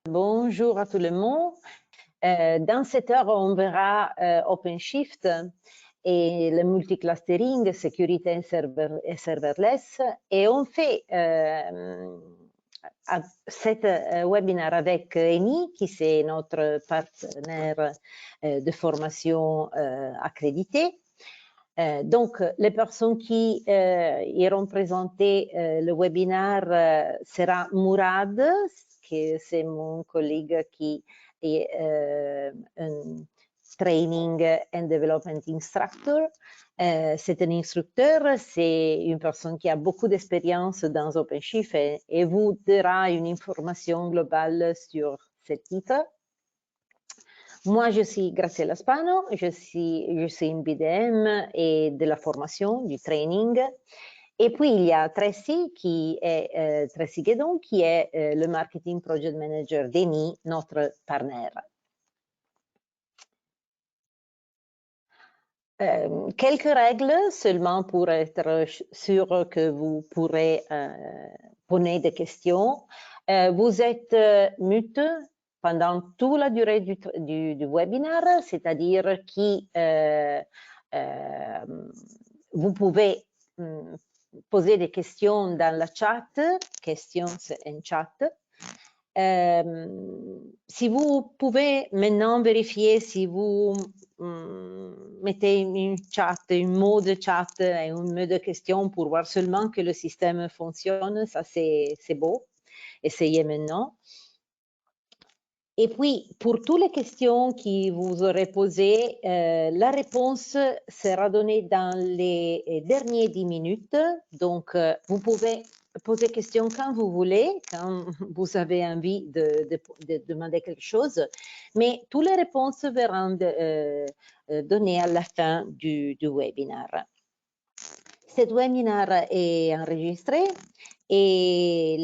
Bonjour à tout le monde. Dans cette heure, on verra OpenShift et le multiclustering, sécurité et serverless. Et on fait cet webinaire avec Eni, qui c'est notre partenaire de formation accrédité. Donc, les personnes qui iront présenter le webinaire sera Mourad, que c'est mon collègue qui est un training and development instructor. C'est un instructeur, c'est une personne qui a beaucoup d'expérience dans OpenShift et vous donnera une information globale sur ce titre. Moi, je suis Graciela Spano, je suis une BDM et de la formation, du training. Et puis, il y a Tracy, Tracy Guédon, qui est le Marketing Project Manager d'Eni, notre partenaire. Quelques règles seulement pour être sûr que vous pourrez poser des questions. Vous êtes mute pendant toute la durée du webinaire, c'est-à-dire que vous pouvez poser des questions dans la chat, questions en chat. Si vous pouvez maintenant vérifier si vous mettez un mot de chat et un mot de question pour voir seulement que le système fonctionne, ça c'est beau. Essayez maintenant. Et puis, pour toutes les questions que vous aurez posées, la réponse sera donnée dans les dernières 10 minutes. Donc, vous pouvez poser questions quand vous voulez, quand vous avez envie de demander quelque chose. Mais toutes les réponses seront données à la fin du webinaire. Cet webinaire est enregistré et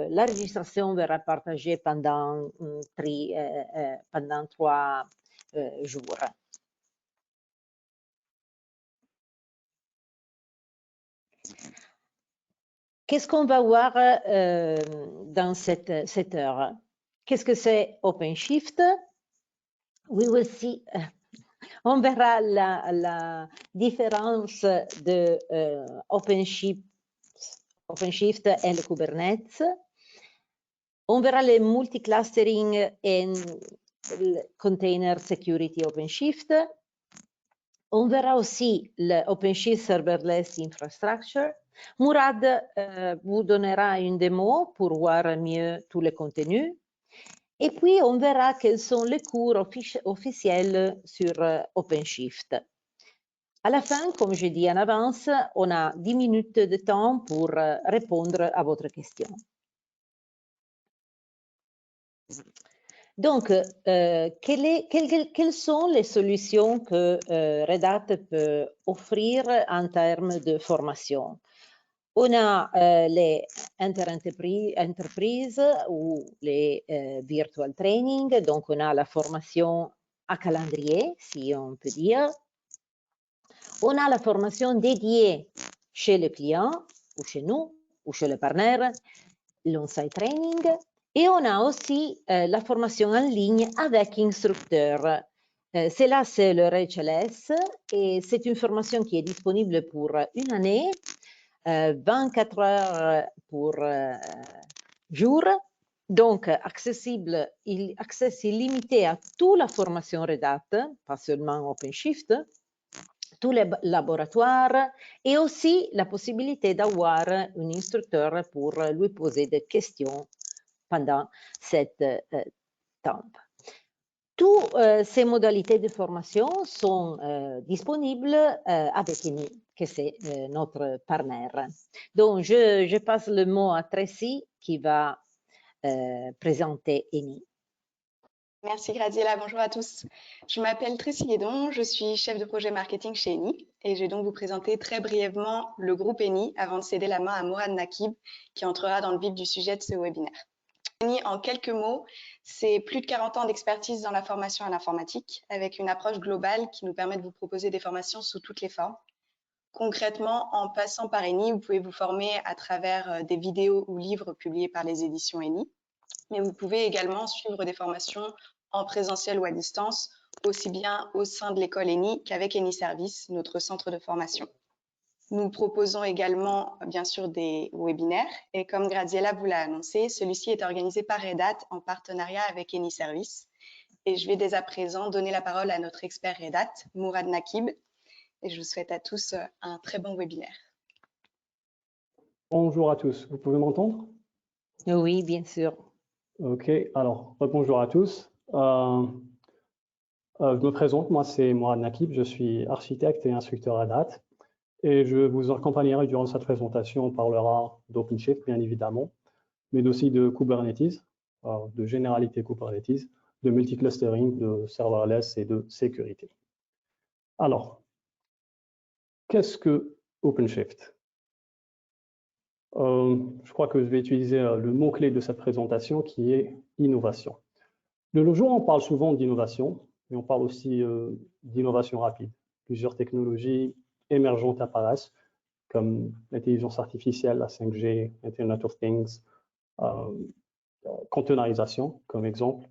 l'enregistration verra partagée pendant 3 jours. Qu'est-ce qu'on va voir dans cette heure? Qu'est-ce que c'est OpenShift? We will see. On verra la différence de OpenShift et le Kubernetes. On verra le multiclustering et le container security OpenShift. On verra aussi le OpenShift serverless infrastructure. Mourad vous donnera une démo pour voir mieux tous les contenus. Et puis, on verra quels sont les cours officiels sur OpenShift. À la fin, comme je dis en avance, on a 10 minutes de temps pour répondre à votre question. Donc, quelles sont les solutions que Red Hat peut offrir en termes de formation? On a les inter-entreprises ou les virtual training, donc on a la formation à calendrier, si on peut dire. On a la formation dédiée chez le client, ou chez nous, ou chez le partenaire, l'on-site training. Et on a aussi la formation en ligne avec instructeur. Celle-là, c'est le RHLS et c'est une formation qui est disponible pour une année, 24 heures pour jour, donc accès illimité à toute la formation Red Hat, pas seulement OpenShift, tous les laboratoires et aussi la possibilité d'avoir un instructeur pour lui poser des questions pendant cette temps. Toutes ces modalités de formation sont disponibles avec Eni, que c'est notre partenaire. Donc, je passe le mot à Tracy qui va présenter Eni. Merci Graziella, bonjour à tous. Je m'appelle Tracy Guédon, je suis chef de projet marketing chez Eni et je vais donc vous présenter très brièvement le groupe Eni avant de céder la main à Mourad Nakib qui entrera dans le vif du sujet de ce webinaire. Eni, en quelques mots, c'est plus de 40 ans d'expertise dans la formation à l'informatique avec une approche globale qui nous permet de vous proposer des formations sous toutes les formes. Concrètement, en passant par Eni, vous pouvez vous former à travers des vidéos ou livres publiés par les éditions Eni. Mais vous pouvez également suivre des formations en présentiel ou à distance, aussi bien au sein de l'école ENI qu'avec ENI Service, notre centre de formation. Nous proposons également, bien sûr, des webinaires. Et comme Graziella vous l'a annoncé, celui-ci est organisé par Red Hat en partenariat avec ENI Service. Et je vais dès à présent donner la parole à notre expert Red Hat, Mourad Nakib. Et je vous souhaite à tous un très bon webinaire. Bonjour à tous, vous pouvez m'entendre? Oui, bien sûr. Ok, alors bonjour à tous. Je me présente, moi c'est Mourad Nakib, je suis architecte et instructeur Red Hat. Et je vous accompagnerai durant cette présentation. On parlera d'OpenShift, bien évidemment, mais aussi de Kubernetes, de généralité Kubernetes, de multiclustering, de serverless et de sécurité. Alors, qu'est-ce que OpenShift? Je crois que je vais utiliser le mot-clé de cette présentation qui est innovation. De nos jours, on parle souvent d'innovation, mais on parle aussi d'innovation rapide. Plusieurs technologies émergentes apparaissent, comme l'intelligence artificielle, la 5G, Internet of Things, containerisation, comme exemple.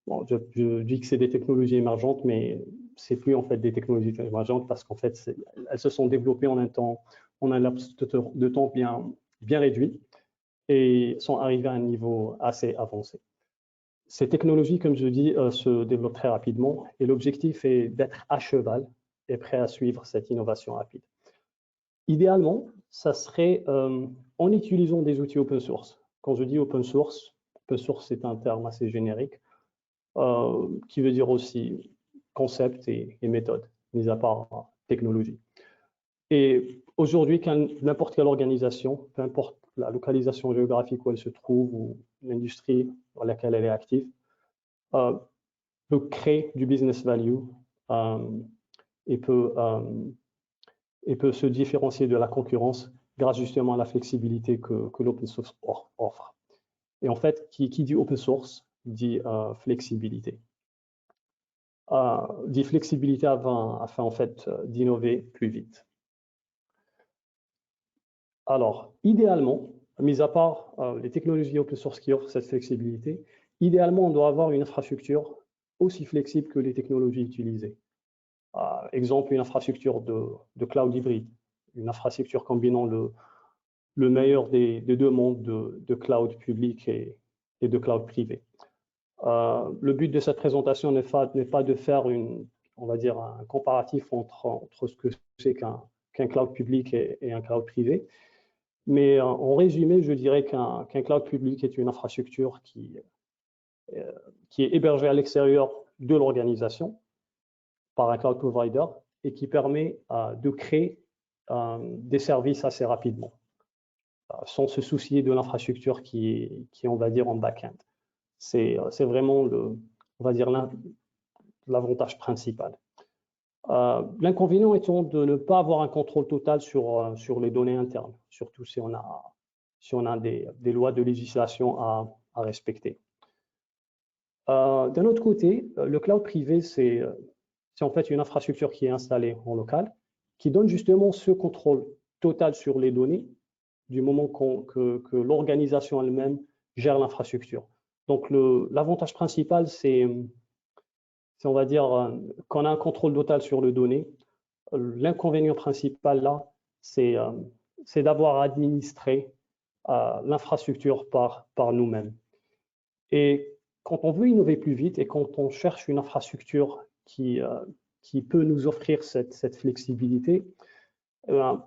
Bon, je dis que c'est des technologies émergentes, mais c'est plus en fait des technologies émergentes parce qu'en fait, elles se sont développées en un laps de temps bien réduit et sont arrivées à un niveau assez avancé. Ces technologies, comme je dis, se développent très rapidement et l'objectif est d'être à cheval et prêt à suivre cette innovation rapide. Idéalement, ça serait en utilisant des outils open source. Quand je dis open source, c'est un terme assez générique qui veut dire aussi concept et méthode, mis à part technologie. Et aujourd'hui, n'importe quelle organisation, peu importe la localisation géographique où elle se trouve ou l'industrie dans laquelle elle est active, peut créer du business value et peut se différencier de la concurrence grâce justement à la flexibilité que l'open source offre. Et en fait, qui dit open source dit flexibilité. Dit flexibilité afin en fait d'innover plus vite. Alors, idéalement, mis à part les technologies open source qui offrent cette flexibilité, idéalement, on doit avoir une infrastructure aussi flexible que les technologies utilisées. Exemple, une infrastructure de cloud hybride, une infrastructure combinant le meilleur des deux mondes de cloud public et de cloud privé. Le but de cette présentation n'est pas de faire on va dire un comparatif entre ce que c'est qu'un cloud public et un cloud privé. Mais en résumé, je dirais qu'un cloud public est une infrastructure qui est hébergée à l'extérieur de l'organisation par un cloud provider et qui permet de créer des services assez rapidement, sans se soucier de l'infrastructure qui est, on va dire, en back-end. C'est vraiment, on va dire, l'avantage principal. L'inconvénient étant de ne pas avoir un contrôle total sur les données internes, surtout si on a des lois de législation à respecter. D'un autre côté, le cloud privé, c'est en fait une infrastructure qui est installée en local, qui donne justement ce contrôle total sur les données du moment que l'organisation elle-même gère l'infrastructure. Donc l'avantage principal, c'est on va dire qu'on a un contrôle total sur les données. L'inconvénient principal là, c'est d'avoir administré l'infrastructure par nous-mêmes. Et quand on veut innover plus vite et quand on cherche une infrastructure qui peut nous offrir cette flexibilité,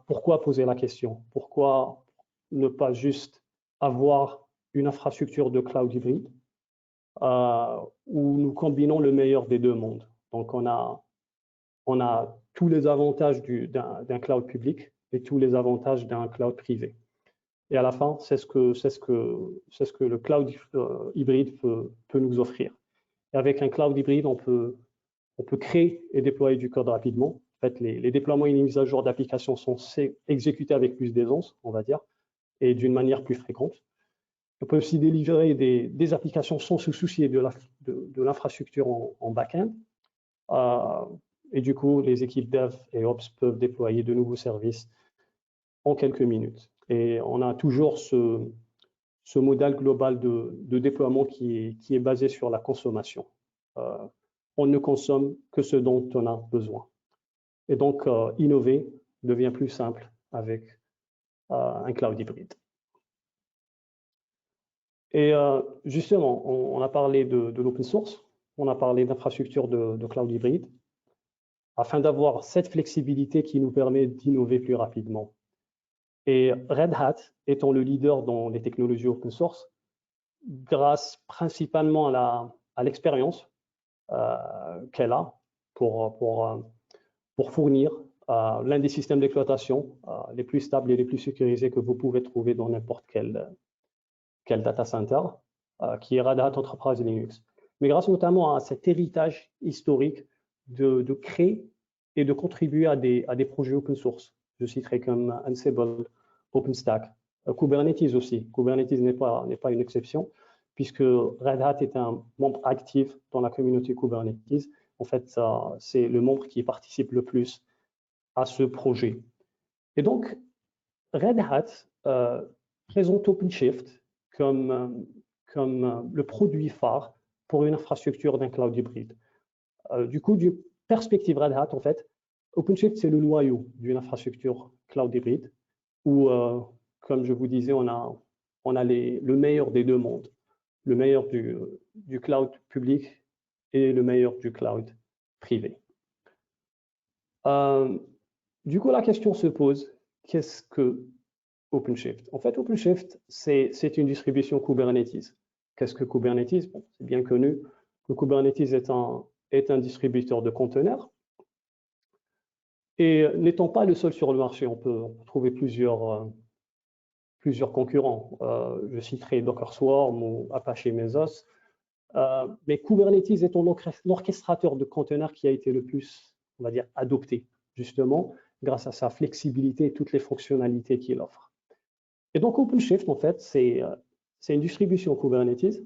pourquoi poser la question? Pourquoi ne pas juste avoir une infrastructure de cloud hybride où nous combinons le meilleur des deux mondes? Donc, on a tous les avantages d'un cloud public et tous les avantages d'un cloud privé. Et à la fin, c'est ce que le cloud hybride peut nous offrir. Et avec un cloud hybride, on peut créer et déployer du code rapidement. En fait, les déploiements et les mises à jour d'applications sont exécutés avec plus d'aisance, on va dire, et d'une manière plus fréquente. On peut aussi délivrer des applications sans se soucier de l'infrastructure en back-end. Et du coup, les équipes Dev et Ops peuvent déployer de nouveaux services en quelques minutes. Et on a toujours ce modèle global de déploiement qui est basé sur la consommation. On ne consomme que ce dont on a besoin. Et donc, innover devient plus simple avec un cloud hybride. Et justement, on a parlé de l'open source, on a parlé d'infrastructures de cloud hybride, afin d'avoir cette flexibilité qui nous permet d'innover plus rapidement. Et Red Hat, étant le leader dans les technologies open source, grâce principalement à l'expérience qu'elle a pour fournir l'un des systèmes d'exploitation les plus stables et les plus sécurisés que vous pouvez trouver dans n'importe quel data center, qui est Red Hat Enterprise Linux. Mais grâce notamment à cet héritage historique de créer et de contribuer à des projets open source. Je citerai comme Ansible, OpenStack, Kubernetes aussi. Kubernetes n'est pas une exception, puisque Red Hat est un membre actif dans la communauté Kubernetes. En fait, c'est le membre qui participe le plus à ce projet. Et donc, Red Hat présente OpenShift comme le produit phare pour une infrastructure d'un cloud hybride. Du coup, du perspective Red Hat, en fait, OpenShift, c'est le noyau d'une infrastructure cloud hybride où, comme je vous disais, on a le meilleur des deux mondes, le meilleur du cloud public et le meilleur du cloud privé. Du coup, la question se pose, qu'est-ce que OpenShift? En fait, OpenShift, c'est une distribution Kubernetes. Qu'est-ce que Kubernetes? Bon, c'est bien connu que Kubernetes est un distributeur de conteneurs. Et n'étant pas le seul sur le marché, on peut trouver plusieurs concurrents. Je citerai Docker Swarm ou Apache Mesos. Mais Kubernetes est l'orchestrateur de conteneurs qui a été le plus, on va dire, adopté, justement, grâce à sa flexibilité et toutes les fonctionnalités qu'il offre. Et donc, OpenShift, en fait, c'est une distribution Kubernetes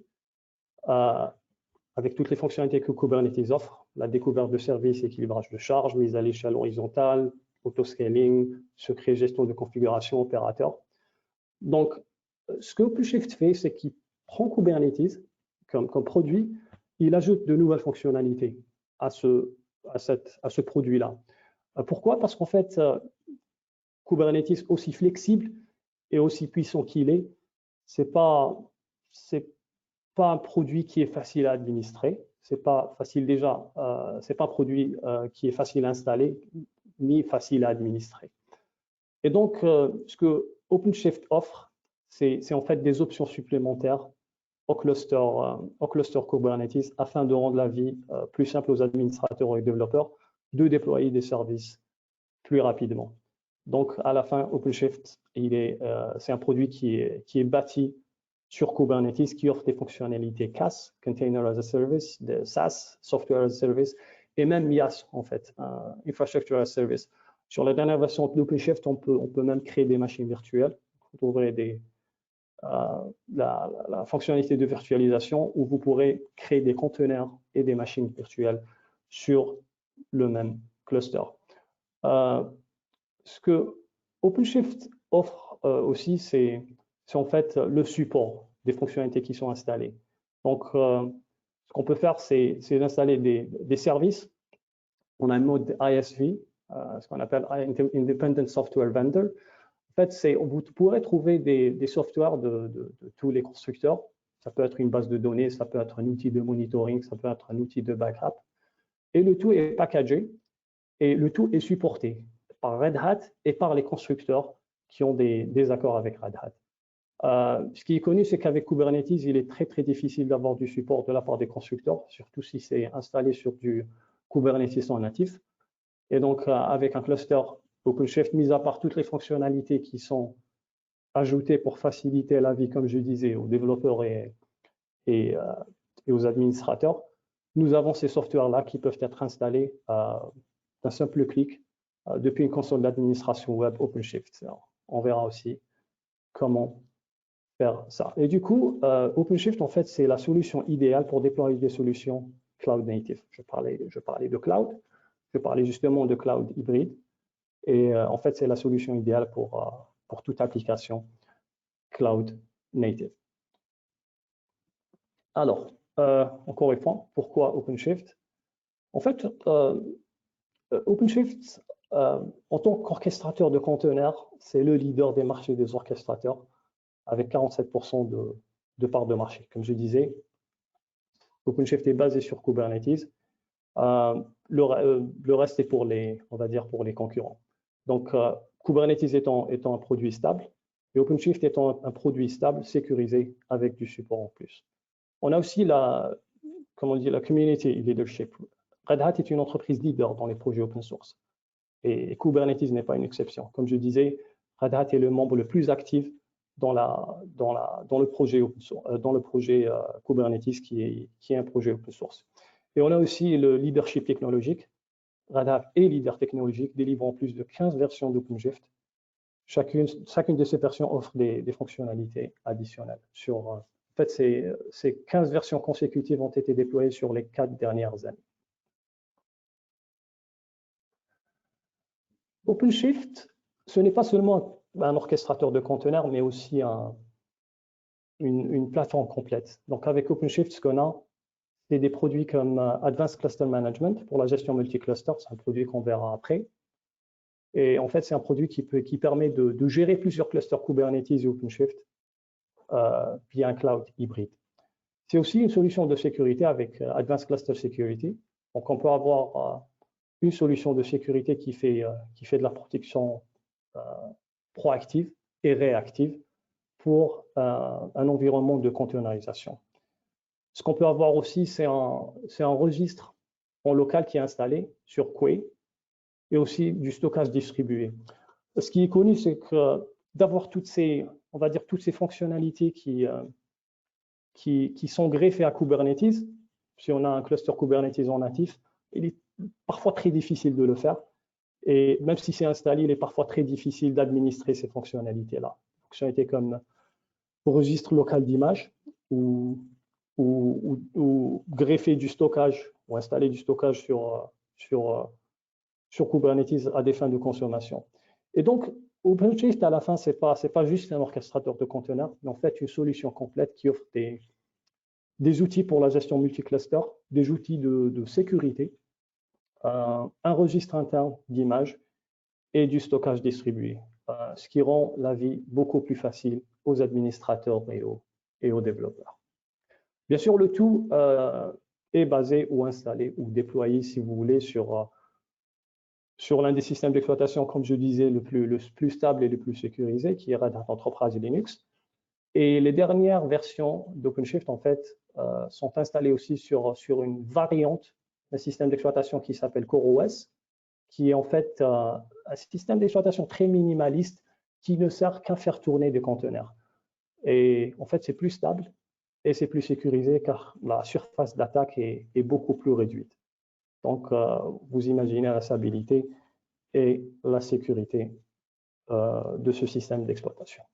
avec toutes les fonctionnalités que Kubernetes offre, la découverte de services, équilibrage de charge, mise à l'échelle horizontale, autoscaling, secret, gestion de configuration, opérateur. Donc, ce que OpenShift fait, c'est qu'il prend Kubernetes comme produit, il ajoute de nouvelles fonctionnalités à ce produit-là. Pourquoi? Parce qu'en fait, Kubernetes, aussi flexible et aussi puissant qu'il est, c'est pas un produit qui est facile à administrer. C'est pas facile déjà. C'est pas un produit qui est facile à installer ni facile à administrer. Et donc, ce que OpenShift offre, c'est en fait des options supplémentaires au cluster Kubernetes afin de rendre la vie plus simple aux administrateurs et aux développeurs de déployer des services plus rapidement. Donc, à la fin, OpenShift, c'est un produit qui est bâti sur Kubernetes, qui offre des fonctionnalités CAS, Container as a Service, de SaaS, Software as a Service, et même IaaS, en fait, Infrastructure as a Service. Sur la dernière version d'OpenShift, on peut même créer des machines virtuelles. Vous trouverez la fonctionnalité de virtualisation où vous pourrez créer des conteneurs et des machines virtuelles sur le même cluster. Ce que OpenShift offre aussi, c'est en fait le support des fonctionnalités qui sont installées. Donc, ce qu'on peut faire, c'est d'installer des services. On a un mode ISV, ce qu'on appelle Independent Software Vendor. En fait, vous pourrez trouver des softwares de tous les constructeurs. Ça peut être une base de données, ça peut être un outil de monitoring, ça peut être un outil de backup. Et le tout est packagé et le tout est supporté par Red Hat et par les constructeurs qui ont des accords avec Red Hat. Ce qui est connu, c'est qu'avec Kubernetes, il est très, très difficile d'avoir du support de la part des constructeurs, surtout si c'est installé sur du Kubernetes en natif. Et donc, avec un cluster OpenShift, mis à part toutes les fonctionnalités qui sont ajoutées pour faciliter la vie, comme je disais, aux développeurs et aux administrateurs, nous avons ces softwares-là qui peuvent être installés d'un simple clic depuis une console d'administration web OpenShift. Alors, on verra aussi comment faire ça. Et du coup, OpenShift, en fait, c'est la solution idéale pour déployer des solutions cloud native. Je parlais de cloud, je parlais justement de cloud hybride. Et en fait, c'est la solution idéale pour toute application cloud native. Alors, encore une fois, pourquoi OpenShift? En fait, OpenShift, en tant qu'orchestrateur de conteneurs, c'est le leader des marchés des orchestrateurs, avec 47% de part de marché. Comme je disais, OpenShift est basé sur Kubernetes. Le reste est pour les, on va dire, pour les concurrents. Donc, Kubernetes étant un produit stable et OpenShift étant un produit stable, sécurisé avec du support en plus. On a aussi comment on dit, la community leadership. Red Hat est une entreprise leader dans les projets open source et Kubernetes n'est pas une exception. Comme je disais, Red Hat est le membre le plus actif dans le projet Kubernetes qui est un projet open source. Et on a aussi le leadership technologique. Red Hat est leader technologique, délivrant plus de 15 versions d'OpenShift. Chacune de ces versions offre des fonctionnalités additionnelles. En fait, ces 15 versions consécutives ont été déployées sur les 4 dernières années. OpenShift, ce n'est pas seulement un orchestrateur de conteneurs, mais aussi une plateforme complète. Donc, avec OpenShift, ce qu'on a, c'est des produits comme Advanced Cluster Management pour la gestion multi-cluster. C'est un produit qu'on verra après. Et en fait, c'est un produit qui permet de gérer plusieurs clusters Kubernetes et OpenShift via un cloud hybride. C'est aussi une solution de sécurité avec Advanced Cluster Security. Donc, on peut avoir une solution de sécurité qui fait de la protection proactive et réactive pour un environnement de containerisation. Ce qu'on peut avoir aussi, c'est un registre en local qui est installé sur Quay et aussi du stockage distribué. Ce qui est connu, c'est que d'avoir toutes ces fonctionnalités qui sont greffées à Kubernetes, si on a un cluster Kubernetes en natif, il est parfois très difficile de le faire. Et même si c'est installé, il est parfois très difficile d'administrer ces fonctionnalités-là. Fonctionnalités comme registre local d'image ou greffer du stockage ou installer du stockage sur Kubernetes à des fins de consommation. Et donc, OpenShift, à la fin, ce n'est pas juste un orchestrateur de conteneurs, mais en fait une solution complète qui offre des outils pour la gestion multicluster, des outils de sécurité, un registre interne d'images et du stockage distribué, ce qui rend la vie beaucoup plus facile aux administrateurs et aux développeurs. Bien sûr, le tout est basé ou installé ou déployé, si vous voulez, sur l'un des systèmes d'exploitation, comme je disais, le plus stable et le plus sécurisé, qui est Red Hat Enterprise Linux. Et les dernières versions d'OpenShift, en fait, sont installées aussi sur une variante d'un système d'exploitation qui s'appelle CoreOS, qui est en fait un système d'exploitation très minimaliste qui ne sert qu'à faire tourner des conteneurs. Et en fait, c'est plus stable et c'est plus sécurisé car la surface d'attaque est beaucoup plus réduite. Donc, vous imaginez la stabilité et la sécurité de ce système d'exploitation.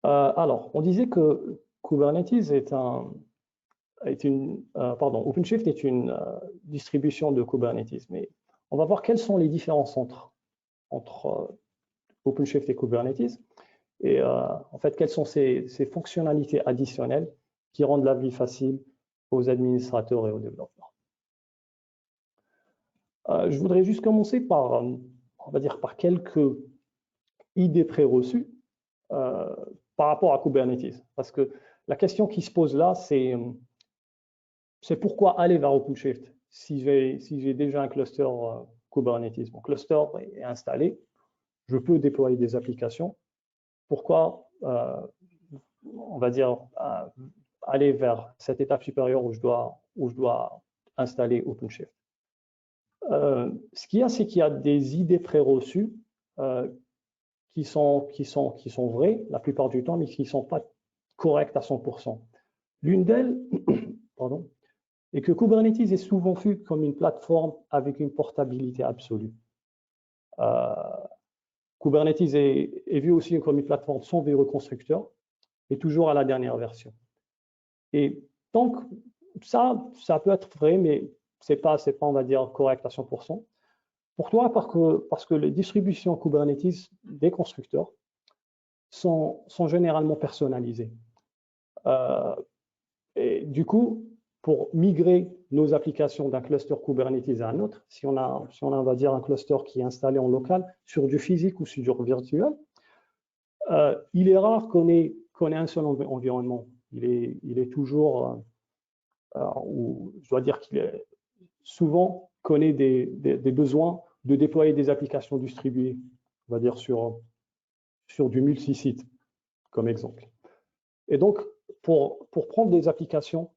Alors, on disait que Kubernetes OpenShift est une distribution de Kubernetes, mais on va voir quelles sont les différences entre OpenShift et Kubernetes et en fait quelles sont ces fonctionnalités additionnelles qui rendent la vie facile aux administrateurs et aux développeurs. Je voudrais juste commencer par, on va dire, par quelques idées préreçues par rapport à Kubernetes, parce que la question qui se pose là, c'est pourquoi aller vers OpenShift si j'ai déjà un cluster Kubernetes. Mon cluster est installé, je peux déployer des applications. Pourquoi, on va dire, aller vers cette étape supérieure où je dois installer OpenShift? Ce qu'il y a, c'est qu'il y a des idées préreçues qui sont vraies la plupart du temps, mais qui ne sont pas correctes à 100%. L'une d'elles, pardon, et que Kubernetes est souvent vu comme une plateforme avec une portabilité absolue. Kubernetes est vu aussi comme une plateforme sans verrou constructeur et toujours à la dernière version. Et donc, ça peut être vrai, mais c'est pas, on va dire, correct à 100%. Pourquoi? Parce que les distributions Kubernetes des constructeurs sont généralement personnalisées. Et du coup, pour migrer nos applications d'un cluster Kubernetes à un autre, si on a, on va dire, un cluster qui est installé en local sur du physique ou sur du virtuel, il est rare qu'on ait un seul environnement. Il est toujours, ou je dois dire qu'il est souvent connaît des besoins de déployer des applications distribuées, on va dire sur du multi-site, comme exemple. Et donc, pour prendre des applications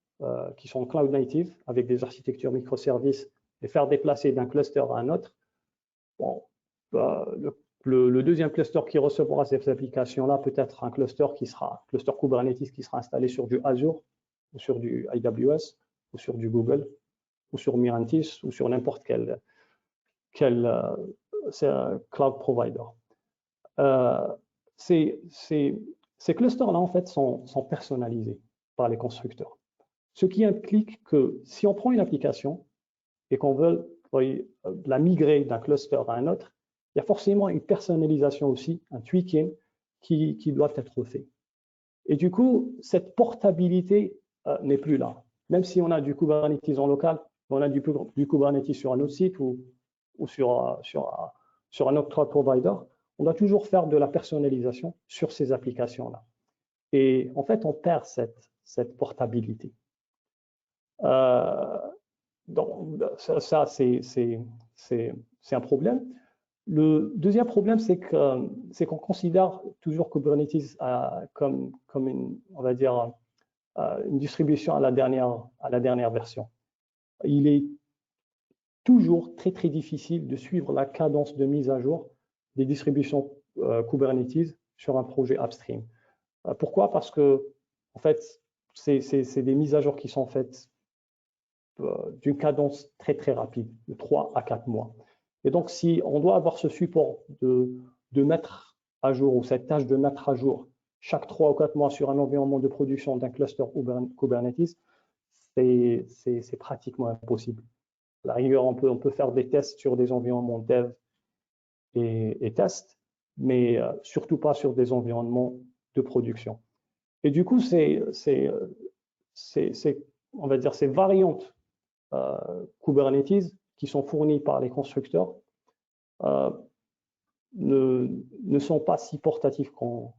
qui sont cloud native, avec des architectures microservices, et faire déplacer d'un cluster à un autre, bon, le deuxième cluster qui recevra ces applications-là peut être un cluster cluster Kubernetes qui sera installé sur du Azure, ou sur du AWS, ou sur du Google, ou sur Mirantis, ou sur n'importe quel cloud provider. Ces clusters-là, en fait, sont personnalisés par les constructeurs. Ce qui implique que si on prend une application et qu'on veut la migrer d'un cluster à un autre, il y a forcément une personnalisation aussi, un tweaking qui doit être fait. Et du coup, cette portabilité n'est plus là. Même si on a du Kubernetes en local, on a du Kubernetes sur un autre site ou sur un autre cloud provider, on doit toujours faire de la personnalisation sur ces applications-là. Et en fait, on perd cette portabilité. Donc, ça c'est un problème. Le deuxième problème, c'est qu'on considère toujours Kubernetes comme une, on va dire, une distribution à la dernière version. Il est toujours très difficile de suivre la cadence de mise à jour des distributions Kubernetes sur un projet upstream. Pourquoi? Parce que, en fait, c'est des mises à jour qui sont faites d'une cadence très rapide, de 3 à 4 mois. Et donc, si on doit avoir ce support de mettre à jour, ou cette tâche de mettre à jour chaque 3 ou 4 mois sur un environnement de production d'un cluster Kubernetes, c'est pratiquement impossible. À la rigueur, on peut faire des tests sur des environnements dev et test, mais surtout pas sur des environnements de production. Et du coup, on va dire, ces variantes Kubernetes qui sont fournies par les constructeurs ne sont pas si portatifs qu'on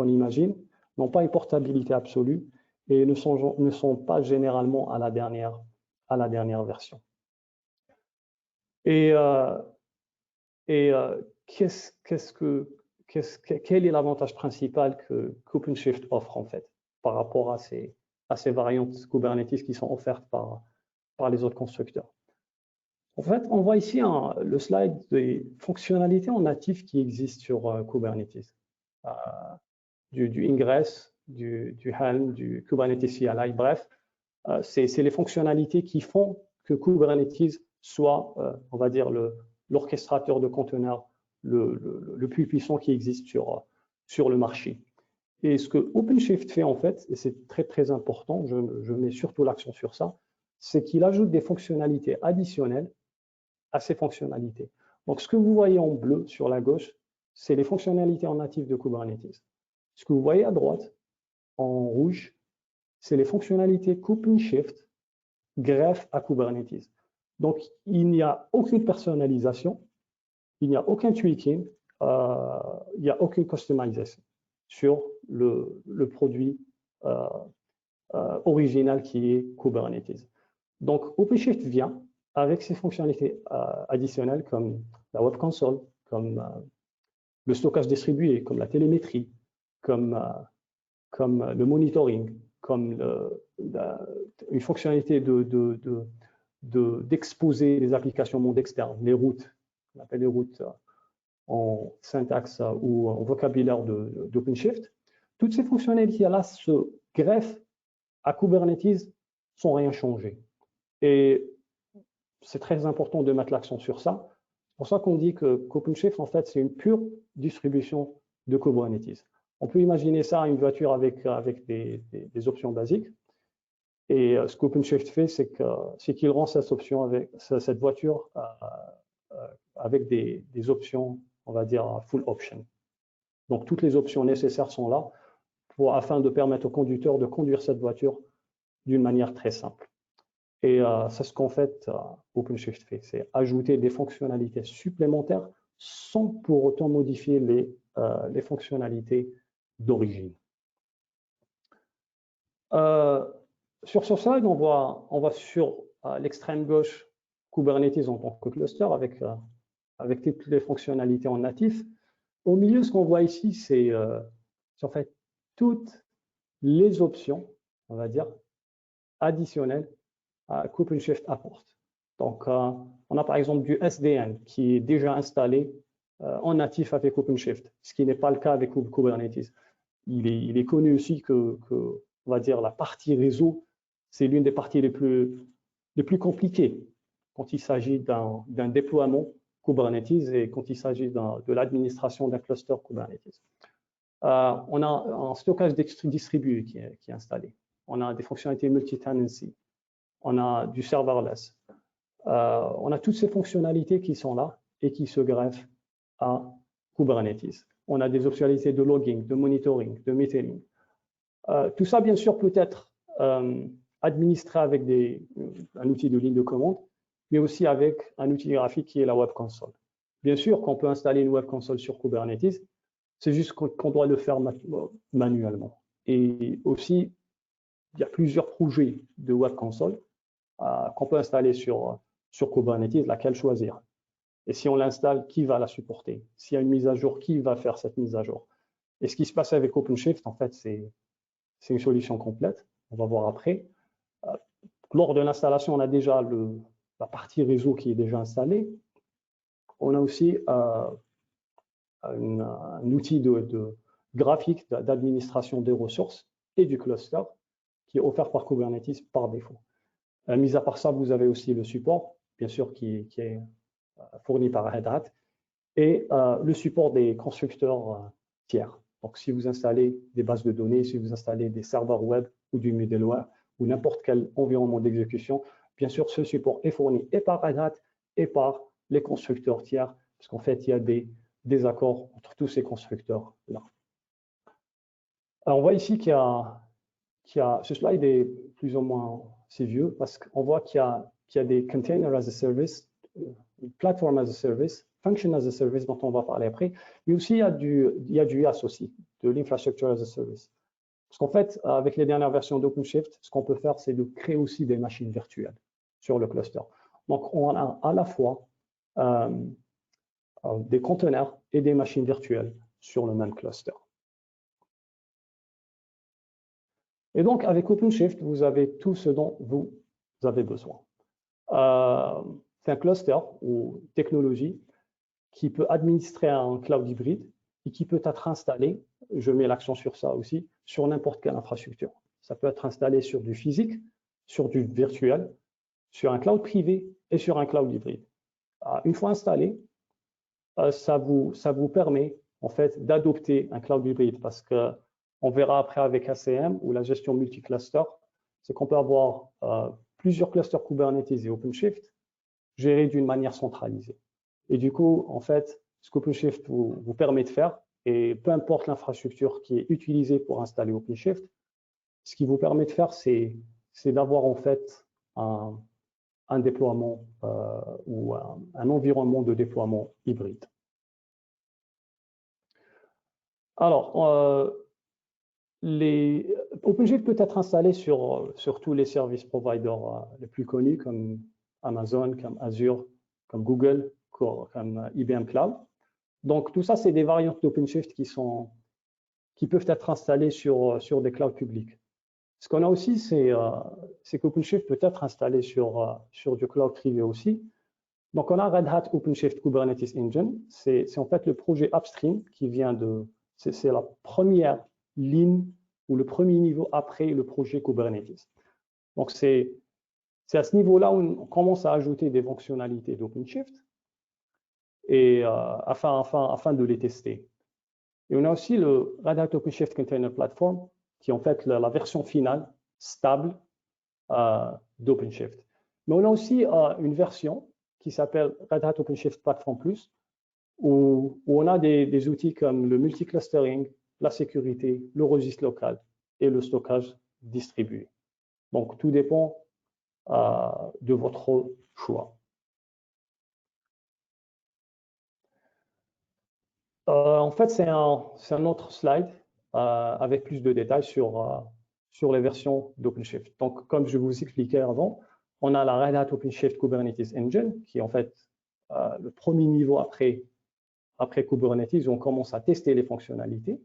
imagine, n'ont pas une portabilité absolue et ne sont pas généralement à la dernière version. Et quel est l'avantage principal que OpenShift offre en fait par rapport à ces variantes Kubernetes qui sont offertes par les autres constructeurs? En fait, on voit ici le slide des fonctionnalités en natif qui existent sur Kubernetes. Du Ingress, du Helm, du Kubernetes CLI, bref, c'est les fonctionnalités qui font que Kubernetes soit, on va dire, l'orchestrateur de conteneurs le plus puissant qui existe sur le marché. Et ce que OpenShift fait en fait, et c'est très important, je mets surtout l'accent sur ça, c'est qu'il ajoute des fonctionnalités additionnelles à ces fonctionnalités. Donc ce que vous voyez en bleu sur la gauche, c'est les fonctionnalités en natif de Kubernetes. Ce que vous voyez à droite, en rouge, c'est les fonctionnalités qu'OpenShift greffe à Kubernetes. Donc il n'y a aucune personnalisation, il n'y a aucun tweaking, il n'y a aucune customisation sur le produit original qui est Kubernetes. Donc OpenShift vient avec ces fonctionnalités additionnelles comme la Web Console, comme le stockage distribué, comme la télémétrie, comme le monitoring, comme une fonctionnalité d'exposer les applications monde externe, les routes, on appelle les routes en syntaxe ou en vocabulaire d'OpenShift. Toutes ces fonctionnalités-là se greffent à Kubernetes sans rien changer. Et c'est très important de mettre l'accent sur ça. C'est pour ça qu'on dit qu'OpenShift, en fait, c'est une pure distribution de Kubernetes. On peut imaginer ça, une voiture avec des options basiques. Et ce qu'OpenShift fait, c'est qu'il rend cette voiture avec des options, on va dire, full option. Donc, toutes les options nécessaires sont là afin de permettre au conducteur de conduire cette voiture d'une manière très simple. Et c'est ce qu'en fait OpenShift fait, c'est ajouter des fonctionnalités supplémentaires sans pour autant modifier les fonctionnalités d'origine. Sur ce slide, on voit sur l'extrême gauche Kubernetes en tant que cluster avec toutes les fonctionnalités en natif. Au milieu, ce qu'on voit ici, c'est en fait toutes les options, on va dire, additionnelles qu'OpenShift apporte. Donc, on a par exemple du SDN qui est déjà installé en natif avec OpenShift, ce qui n'est pas le cas avec Kubernetes. Il est connu aussi que on va dire, la partie réseau, c'est l'une des parties les plus compliquées quand il s'agit d'un déploiement Kubernetes et quand il s'agit de l'administration d'un cluster Kubernetes. On a un stockage distribué qui est installé. On a des fonctionnalités multi-tenancy. On a du serverless. On a toutes ces fonctionnalités qui sont là et qui se greffent à Kubernetes. On a des fonctionnalités de logging, de monitoring, de metering. Tout ça, bien sûr, peut être administré avec un outil de ligne de commande, mais aussi avec un outil graphique qui est la Web Console. Bien sûr qu'on peut installer une Web Console sur Kubernetes, c'est juste qu'on doit le faire manuellement. Et aussi, il y a plusieurs projets de Web Console qu'on peut installer sur Kubernetes, laquelle choisir. Et si on l'installe, qui va la supporter? S'il y a une mise à jour, qui va faire cette mise à jour? Et ce qui se passe avec OpenShift, en fait, c'est une solution complète. On va voir après. Lors de l'installation, on a déjà la partie réseau qui est déjà installée. On a aussi un outil de graphique d'administration des ressources et du cluster qui est offert par Kubernetes par défaut. Mis à part ça, vous avez aussi le support, bien sûr, qui est fourni par Red Hat, et le support des constructeurs tiers. Donc, si vous installez des bases de données, si vous installez des serveurs web ou du middleware ou n'importe quel environnement d'exécution, bien sûr, ce support est fourni et par Red Hat et par les constructeurs tiers, parce qu'en fait, il y a des accords entre tous ces constructeurs-là. Alors, on voit ici qu'il y a, ce slide est plus ou moins assez vieux, parce qu'on voit qu'il y a des containers as a service, platform as a service, function as a service dont on va parler après, mais aussi il y a du IaaS aussi, de l'infrastructure as a service. Parce qu'en fait, avec les dernières versions d'OpenShift, ce qu'on peut faire, c'est de créer aussi des machines virtuelles sur le cluster. Donc, on a à la fois des conteneurs et des machines virtuelles sur le même cluster. Et donc, avec OpenShift, vous avez tout ce dont vous avez besoin. C'est un cluster ou technologie qui peut administrer un cloud hybride et qui peut être installé, je mets l'accent sur ça aussi, sur n'importe quelle infrastructure. Ça peut être installé sur du physique, sur du virtuel, sur un cloud privé et sur un cloud hybride. Une fois installé, ça vous permet en fait d'adopter un cloud hybride parce qu'on verra après avec ACM ou la gestion multi-cluster, c'est qu'on peut avoir plusieurs clusters Kubernetes et OpenShift gérés d'une manière centralisée. Et du coup, en fait, ce qu'OpenShift vous permet de faire, et peu importe l'infrastructure qui est utilisée pour installer OpenShift, ce qui vous permet de faire, c'est d'avoir en fait un déploiement ou un environnement de déploiement hybride. Alors, OpenShift peut être installé sur tous les service providers les plus connus comme Amazon, comme Azure, comme Google, comme IBM Cloud. Donc, tout ça, c'est des variantes d'OpenShift qui peuvent être installées sur des clouds publics. Ce qu'on a aussi, c'est qu'OpenShift peut être installé sur du cloud privé aussi. Donc, on a Red Hat OpenShift Kubernetes Engine. C'est en fait le projet upstream qui vient c'est la première ligne ou le premier niveau après le projet Kubernetes. Donc, c'est à ce niveau-là où on commence à ajouter des fonctionnalités d'OpenShift et afin de les tester. Et on a aussi le Red Hat OpenShift Container Platform, qui est en fait la version finale stable d'OpenShift. Mais on a aussi une version qui s'appelle Red Hat OpenShift Platform Plus, où on a des outils comme le multi-clustering, la sécurité, le registre local et le stockage distribué. Donc, tout dépend de votre choix. En fait, c'est un autre slide avec plus de détails sur les versions d'OpenShift. Donc, comme je vous expliquais avant, on a la Red Hat OpenShift Kubernetes Engine, qui est en fait le premier niveau après Kubernetes, où on commence à tester les fonctionnalités.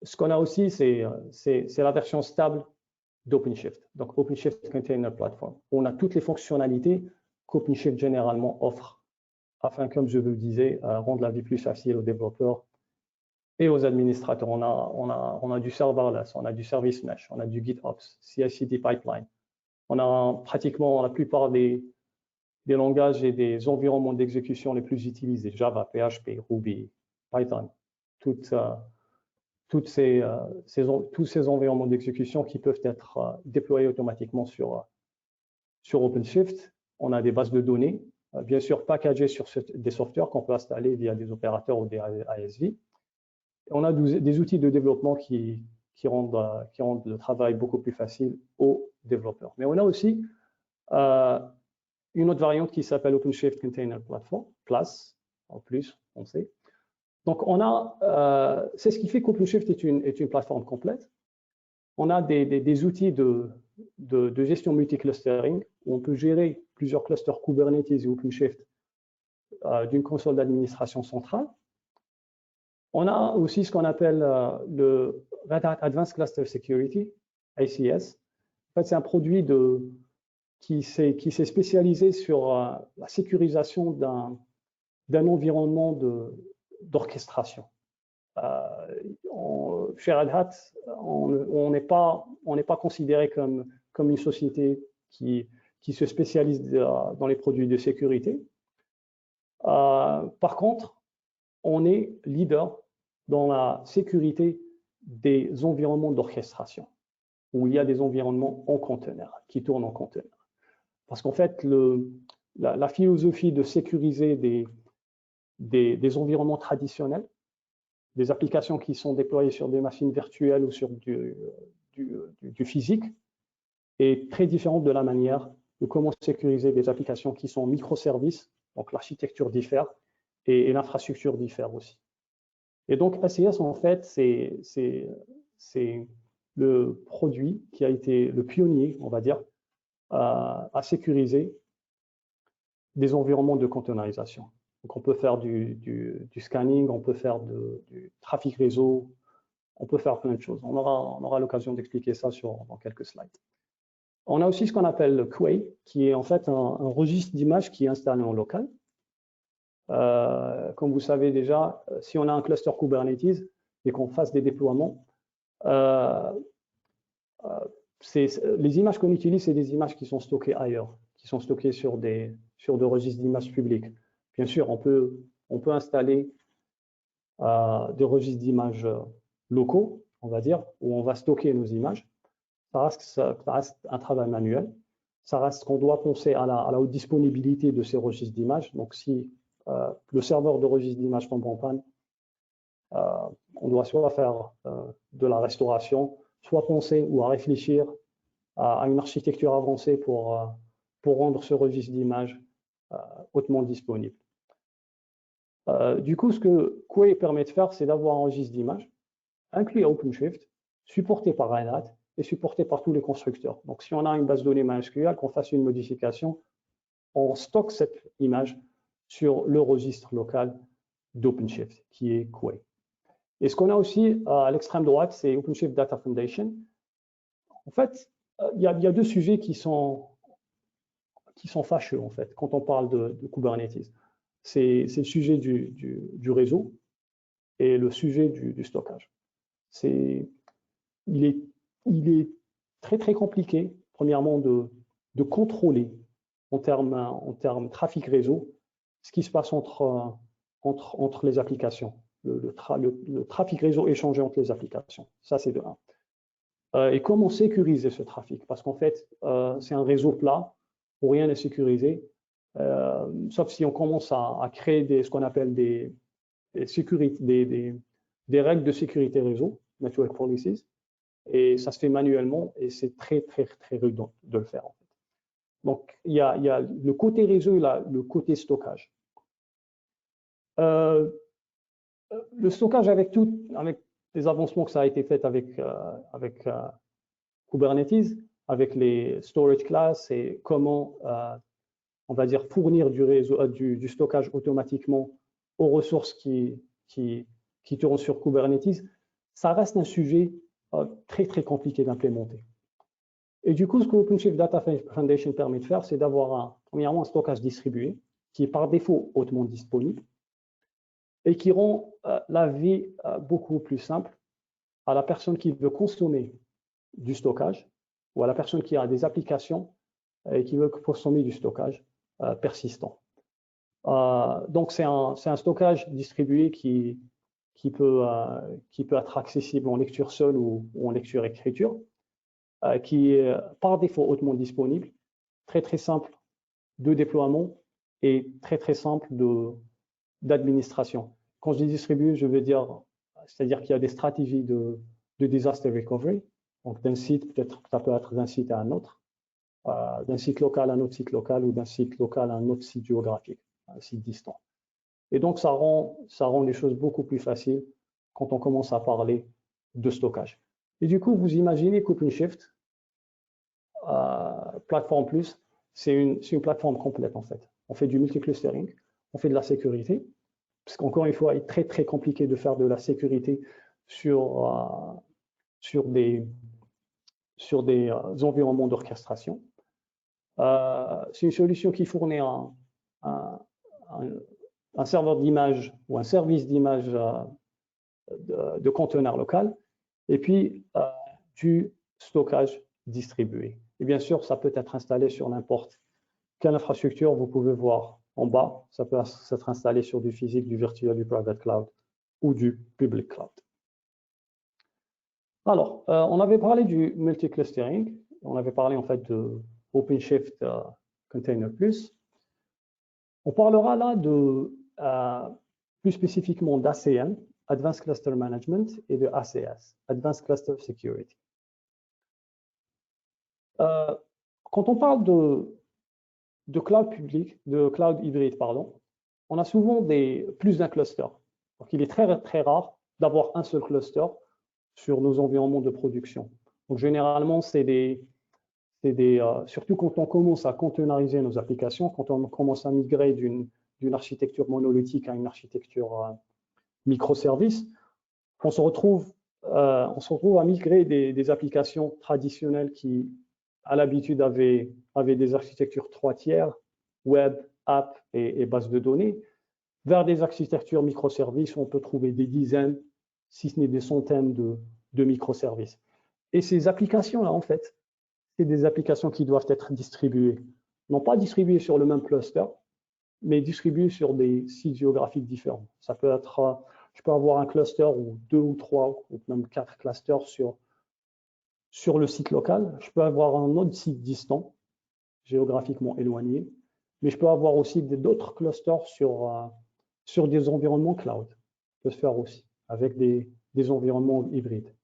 Ce qu'on a aussi, c'est la version stable d'OpenShift, donc OpenShift Container Platform. On a toutes les fonctionnalités qu'OpenShift généralement offre, afin, comme je vous le disais, rendre la vie plus facile aux développeurs et aux administrateurs. On a du serverless, on a du service mesh, on a du GitOps, CI/CD pipeline. On a pratiquement la plupart des langages et des environnements d'exécution les plus utilisés, Java, PHP, Ruby, Python, tous ces environnements d'exécution qui peuvent être déployés automatiquement sur OpenShift. On a des bases de données, bien sûr packagées sur des softwares qu'on peut installer via des opérateurs ou des ASV. On a des outils de développement qui rendent le travail beaucoup plus facile aux développeurs. Mais on a aussi une autre variante qui s'appelle OpenShift Container Platform, Plus, en plus, on sait. Donc, c'est ce qui fait qu'OpenShift est une plateforme complète. On a des outils de gestion multi-clustering où on peut gérer plusieurs clusters Kubernetes et OpenShift d'une console d'administration centrale. On a aussi ce qu'on appelle le Red Hat Advanced Cluster Security, ACS. En fait, c'est un produit qui s'est spécialisé sur la sécurisation d'un environnement d'orchestration. Chez Red Hat, on n'est pas considéré comme une société qui se spécialise dans les produits de sécurité. Par contre, on est leader dans la sécurité des environnements d'orchestration, où il y a des environnements en conteneur, qui tournent en conteneur. Parce qu'en fait, la philosophie de sécuriser des environnements traditionnels, des applications qui sont déployées sur des machines virtuelles ou sur du physique, est très différente de la manière de comment sécuriser des applications qui sont microservices, donc l'architecture diffère et l'infrastructure diffère aussi. Et donc, ACS, en fait, c'est le produit qui a été le pionnier, on va dire, à sécuriser des environnements de containerisation. Donc, on peut faire du scanning, on peut faire du trafic réseau, on peut faire plein de choses. On aura l'occasion d'expliquer ça dans quelques slides. On a aussi ce qu'on appelle le Quay, qui est en fait un registre d'images qui est installé en local. Comme vous savez déjà, si on a un cluster Kubernetes et qu'on fasse des déploiements, les images qu'on utilise, c'est des images qui sont stockées ailleurs, qui sont stockées sur des registres d'images publics. Bien sûr, on peut installer des registres d'images locaux, on va dire, où on va stocker nos images. Ça reste un travail manuel. Ça reste qu'on doit penser à la haute disponibilité de ces registres d'images. Donc, si le serveur de registre d'images tombe en panne, on doit soit faire de la restauration, soit penser ou à réfléchir à une architecture avancée pour rendre ce registre d'images hautement disponible. Du coup, ce que Quay permet de faire, c'est d'avoir un registre d'images inclus à OpenShift, supporté par Red Hat et supporté par tous les constructeurs. Donc, si on a une base de données MySQL, qu'on fasse une modification, on stocke cette image sur le registre local d'OpenShift, qui est Quay. Et ce qu'on a aussi à l'extrême droite, c'est OpenShift Data Foundation. En fait, il y a deux sujets qui sont fâcheux, en fait, quand on parle de Kubernetes. C'est le sujet du réseau et le sujet du stockage. Il est très, très compliqué, premièrement, de contrôler en termes trafic réseau ce qui se passe entre les applications, le trafic réseau échangé entre les applications. Ça, c'est de 1. Et comment sécuriser ce trafic? Parce qu'en fait, c'est un réseau plat où rien n'est sécurisé, sauf si on commence à créer ce qu'on appelle des des règles de sécurité réseau, Network Policies, et ça se fait manuellement et c'est très, très, très rude de le faire. En fait. Donc, il y a le côté réseau et le côté stockage. Le stockage avec les avancements que ça a été fait avec Kubernetes, avec les storage classes et comment, on va dire, fournir du stockage automatiquement aux ressources qui tournent sur Kubernetes, ça reste un sujet très, très compliqué d'implémenter. Et du coup, ce que OpenShift Data Foundation permet de faire, c'est d'avoir premièrement un stockage distribué qui est par défaut hautement disponible et qui rend la vie beaucoup plus simple à la personne qui veut consommer du stockage ou à la personne qui a des applications et qui veut consommer du stockage persistant. Donc, c'est un stockage distribué qui peut être accessible en lecture seule ou en lecture-écriture, qui est par défaut hautement disponible, très très simple de déploiement et très très simple d'administration. Quand je dis distribué, je veux dire, c'est-à-dire qu'il y a des stratégies de disaster recovery, donc d'un site, peut-être ça peut être d'un site à un autre, d'un site local à un autre site local ou d'un site local à un autre site géographique, un site distant. Et donc ça rend les choses beaucoup plus faciles quand on commence à parler de stockage. Et du coup, vous imaginez qu'OpenShift, Platform Plus, c'est une plateforme complète en fait. On fait du multi-clustering, on fait de la sécurité, parce qu'encore une fois, il est très très compliqué de faire de la sécurité sur des environnements d'orchestration. C'est une solution qui fournit un serveur d'image ou un service d'image de conteneur local et puis du stockage distribué. Et bien sûr, ça peut être installé sur n'importe quelle infrastructure. Vous pouvez voir en bas, ça peut être installé sur du physique, du virtuel, du private cloud ou du public cloud. Alors, on avait parlé du multi-clustering, on avait parlé en fait de OpenShift Container Plus. On parlera là plus spécifiquement d'ACM, Advanced Cluster Management, et de ACS, Advanced Cluster Security. Quand on parle de cloud public, de cloud hybride, pardon, on a souvent plus d'un cluster. Donc, il est très, très rare d'avoir un seul cluster sur nos environnements de production. Donc, généralement, surtout quand on commence à containeriser nos applications, quand on commence à migrer d'une architecture monolithique à une architecture microservice, on se retrouve à migrer des applications traditionnelles qui, à l'habitude, avaient des architectures 3 tiers, web, app et base de données, vers des architectures microservices où on peut trouver des dizaines, si ce n'est des centaines de microservices. Et ces applications-là, en fait, c'est des applications qui doivent être distribuées. Non pas distribuées sur le même cluster, mais distribuées sur des sites géographiques différents. Ça peut être, je peux avoir un cluster ou 2 ou 3 ou même 4 clusters sur le site local. Je peux avoir un autre site distant, géographiquement éloigné, mais je peux avoir aussi d'autres clusters sur des environnements cloud. Ça peut se faire aussi avec des environnements hybrides.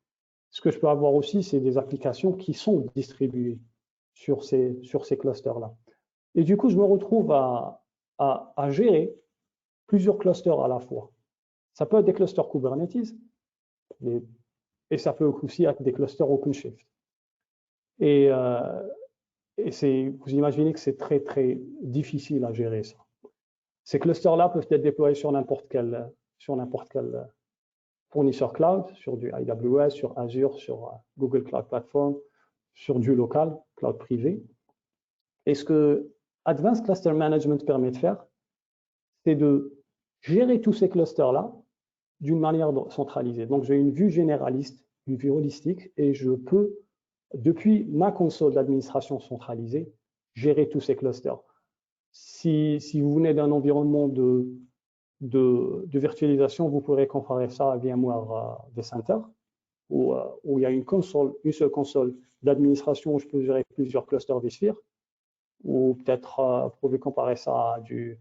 Ce que je peux avoir aussi, c'est des applications qui sont distribuées sur ces clusters-là. Et du coup, je me retrouve à gérer plusieurs clusters à la fois. Ça peut être des clusters Kubernetes, et ça peut aussi être des clusters OpenShift. Et vous imaginez que c'est très, très difficile à gérer ça. Ces clusters-là peuvent être déployés sur n'importe quel fournisseur cloud, sur du AWS, sur Azure, sur Google Cloud Platform, sur du local, cloud privé. Et ce que Advanced Cluster Management permet de faire, c'est de gérer tous ces clusters-là d'une manière centralisée. Donc, j'ai une vue généraliste, une vue holistique, et je peux, depuis ma console d'administration centralisée, gérer tous ces clusters. Si vous venez d'un environnement de virtualisation, vous pourrez comparer ça à VMware vCenter, où il y a une seule console d'administration où je peux gérer plusieurs clusters vSphere, ou peut-être vous pouvez comparer ça à du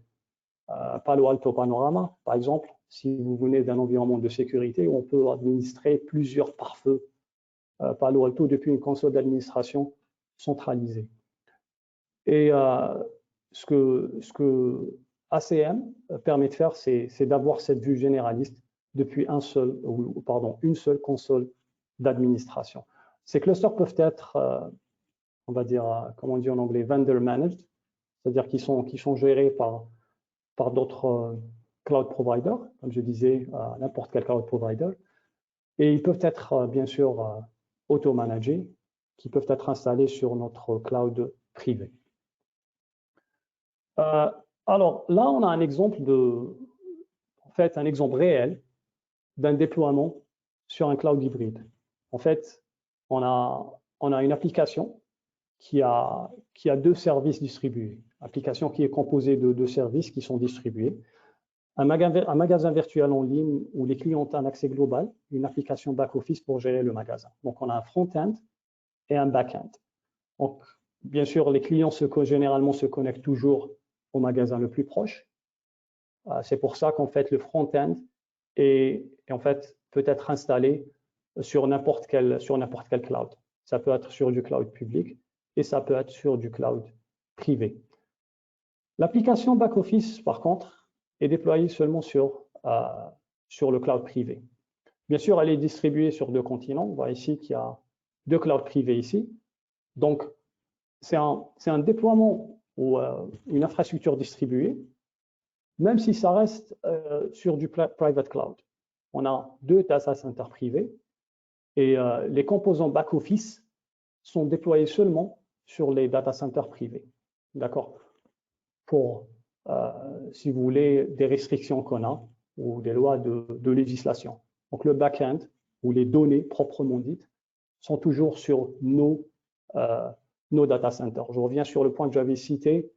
Palo Alto Panorama, par exemple. si vous venez d'un environnement de sécurité où on peut administrer plusieurs pare-feux Palo Alto depuis une console d'administration centralisée. Et ce que ACM permet de faire, c'est d'avoir cette vue généraliste depuis une seule console d'administration. Ces clusters peuvent être, on va dire, comment on dit en anglais, vendor managed, c'est-à-dire qu'ils sont gérés par d'autres cloud providers, comme je disais, n'importe quel cloud provider. Et ils peuvent être, bien sûr, auto-managés, qui peuvent être installés sur notre cloud privé. Alors là, on a un exemple un exemple réel d'un déploiement sur un cloud hybride. En fait, on a une application qui a deux services distribués. Application qui est composée de deux services qui sont distribués. Un magasin virtuel en ligne où les clients ont un accès global, une application back-office pour gérer le magasin. Donc, on a un front-end et un back-end. Donc, bien sûr, les clients généralement se connectent toujours au magasin le plus proche. C'est pour ça qu'en fait, le front-end peut être installé sur n'importe quel cloud. Ça peut être sur du cloud public et ça peut être sur du cloud privé. L'application back-office, par contre, est déployée seulement sur le cloud privé. Bien sûr, elle est distribuée sur deux continents. On voit ici qu'il y a deux clouds privés ici. Donc, c'est un déploiement ou une infrastructure distribuée, même si ça reste sur du private cloud. On a deux data centers privés et les composants back-office sont déployés seulement sur les data centers privés. D'accord? Pour, si vous voulez, des restrictions qu'on a ou des lois de législation. Donc, le back-end ou les données proprement dites sont toujours sur nos data centers. Je reviens sur le point que j'avais cité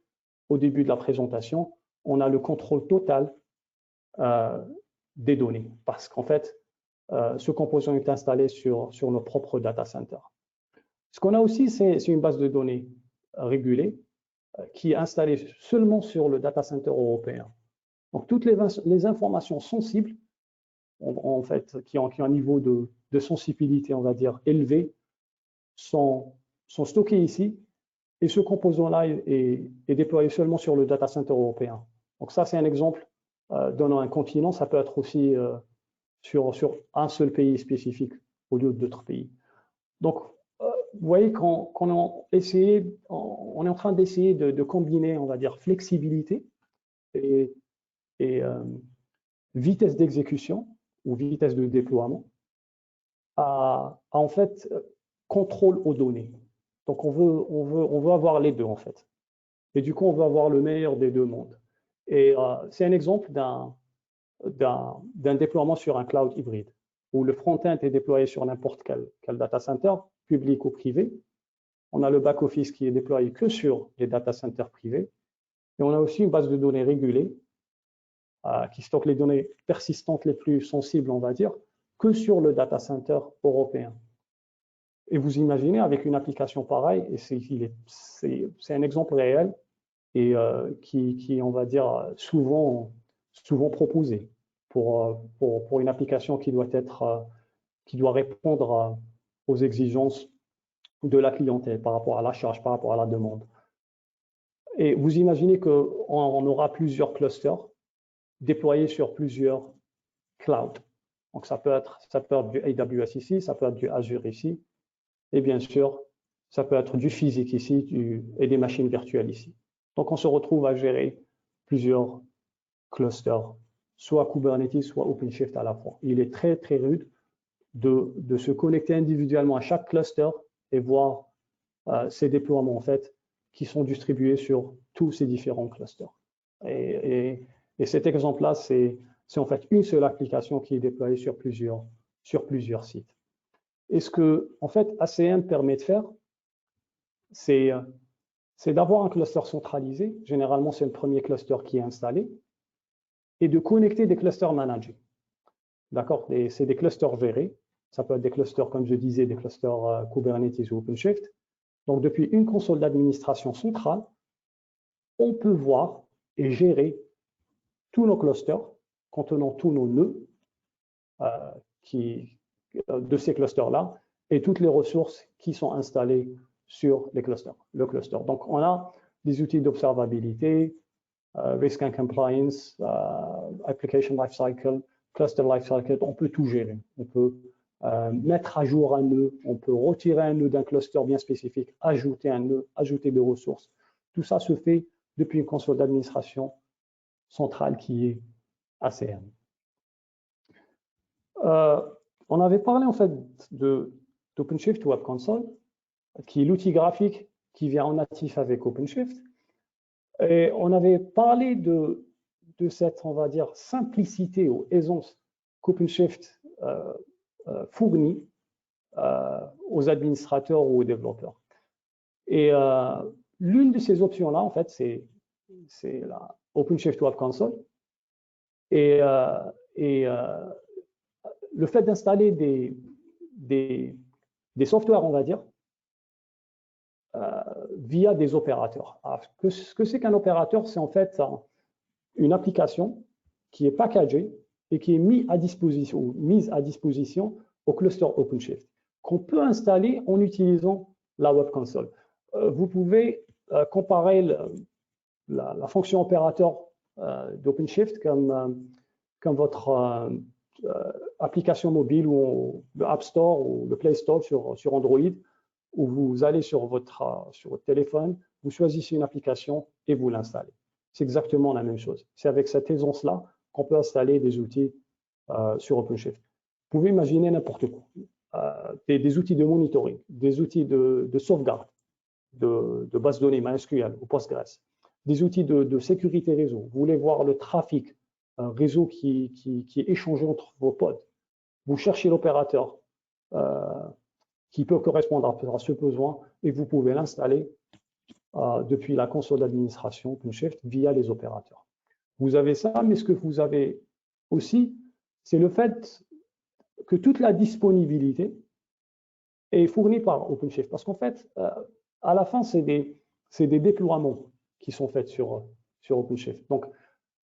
au début de la présentation. On a le contrôle total des données parce qu'en fait, ce composant est installé sur nos propres data centers. Ce qu'on a aussi, c'est une base de données régulée qui est installée seulement sur le data center européen. Donc, toutes les informations sensibles, en fait, qui ont un niveau de sensibilité, on va dire, élevé, sont stockées ici. Et ce composant-là est déployé seulement sur le data center européen. Donc, ça, c'est un exemple donnant un continent. Ça peut être aussi sur un seul pays spécifique au lieu d'autres pays. Donc, vous voyez qu'on est en train d'essayer de combiner, on va dire, flexibilité et vitesse d'exécution ou vitesse de déploiement à en fait contrôle aux données. Donc on veut avoir les deux en fait. Et du coup on veut avoir le meilleur des deux mondes. Et c'est un exemple d'un déploiement sur un cloud hybride où le front-end est déployé sur n'importe quel data center, public ou privé. On a le back-office qui est déployé que sur les data centers privés. Et on a aussi une base de données régulée qui stocke les données persistantes les plus sensibles, on va dire, que sur le data center européen. Et vous imaginez avec une application pareille, et c'est un exemple réel et qui, on va dire, souvent proposé pour une application qui doit répondre aux exigences de la clientèle par rapport à la charge, par rapport à la demande. Et vous imaginez qu'on aura plusieurs clusters déployés sur plusieurs clouds. Donc, ça peut être du AWS ici, ça peut être du Azure ici, et bien sûr, ça peut être du physique ici et des machines virtuelles ici. Donc, on se retrouve à gérer plusieurs clusters, soit Kubernetes, soit OpenShift à la fois. Il est très, très rude de se connecter individuellement à chaque cluster et voir ces déploiements, en fait, qui sont distribués sur tous ces différents clusters. Et cet exemple-là, c'est en fait une seule application qui est déployée sur plusieurs sites. Et ce que, en fait, ACM permet de faire, c'est d'avoir un cluster centralisé. Généralement, c'est le premier cluster qui est installé, et de connecter des clusters managés. D'accord? C'est des clusters gérés. Ça peut être des clusters, comme je disais, des clusters Kubernetes ou OpenShift. Donc, depuis une console d'administration centrale, on peut voir et gérer tous nos clusters contenant tous nos nœuds de ces clusters-là et toutes les ressources qui sont installées sur le cluster. Donc, on a des outils d'observabilité, risk and compliance, application lifecycle, cluster lifecycle, on peut tout gérer. On peut mettre à jour un nœud, on peut retirer un nœud d'un cluster bien spécifique, ajouter un nœud, ajouter des ressources. Tout ça se fait depuis une console d'administration centrale qui est ACM. On avait parlé en fait d'OpenShift Web Console, qui est l'outil graphique qui vient en natif avec OpenShift. Et on avait parlé de cette, on va dire, simplicité ou aisance qu'OpenShift fournit aux administrateurs ou aux développeurs. Et l'une de ces options-là, en fait, c'est la OpenShift Web Console. Et le fait d'installer des softwares, on va dire, via des opérateurs. Alors, ce que c'est qu'un opérateur, c'est en fait une application qui est packagée et qui est mise à disposition au cluster OpenShift, qu'on peut installer en utilisant la Web Console. Vous pouvez comparer la fonction opérateur d'OpenShift comme votre application mobile ou le App Store ou le Play Store sur Android, où vous allez sur votre téléphone, vous choisissez une application et vous l'installez. C'est exactement la même chose. C'est avec cette aisance-là qu'on peut installer des outils sur OpenShift. Vous pouvez imaginer n'importe quoi. Des outils de monitoring, des outils de sauvegarde, de base de données MySQL ou Postgres, des outils de sécurité réseau. Vous voulez voir le trafic réseau qui est échangé entre vos pods. Vous cherchez l'opérateur qui peut correspondre à ce besoin et vous pouvez l'installer depuis la console d'administration OpenShift via les opérateurs. Vous avez ça, mais ce que vous avez aussi, c'est le fait que toute la disponibilité est fournie par OpenShift. Parce qu'en fait, à la fin, c'est des déploiements qui sont faits sur OpenShift. Donc,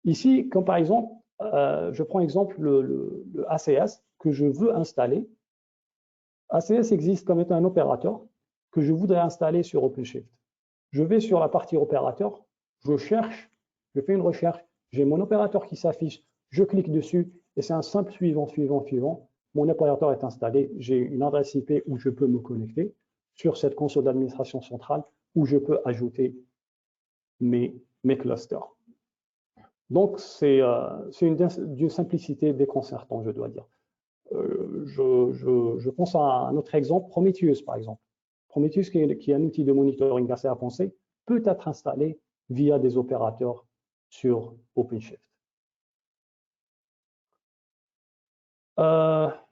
ici, comme par exemple, je prends exemple le ACS que je veux installer. ACS existe comme étant un opérateur que je voudrais installer sur OpenShift. Je vais sur la partie opérateur, je cherche, je fais une recherche, j'ai mon opérateur qui s'affiche, je clique dessus et c'est un simple suivant. Mon opérateur est installé, j'ai une adresse IP où je peux me connecter sur cette console d'administration centrale où je peux ajouter mes clusters. Donc, c'est d'une simplicité déconcertante, je dois dire. Je pense à un autre exemple, Prometheus par exemple. Prometheus, qui est un outil de monitoring assez avancé, peut être installé via des opérateurs sur OpenShift. Alors,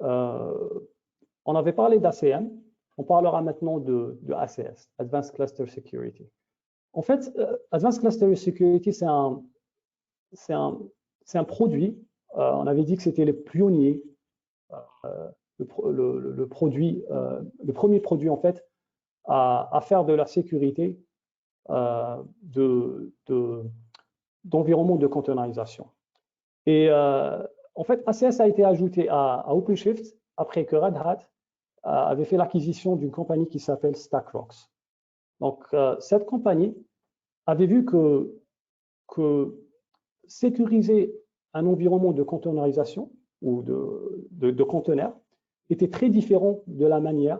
on avait parlé d'ACM, on parlera maintenant de ACS, Advanced Cluster Security. En fait, Advanced Cluster Security, c'est un produit, on avait dit que c'était les pionniers, le premier produit en fait à faire de la sécurité d'environnement de containerisation. Et en fait, ACS a été ajouté à OpenShift après que Red Hat avait fait l'acquisition d'une compagnie qui s'appelle StackRox. Donc, cette compagnie avait vu que sécuriser un environnement de containerisation ou de conteneurs était très différent de la manière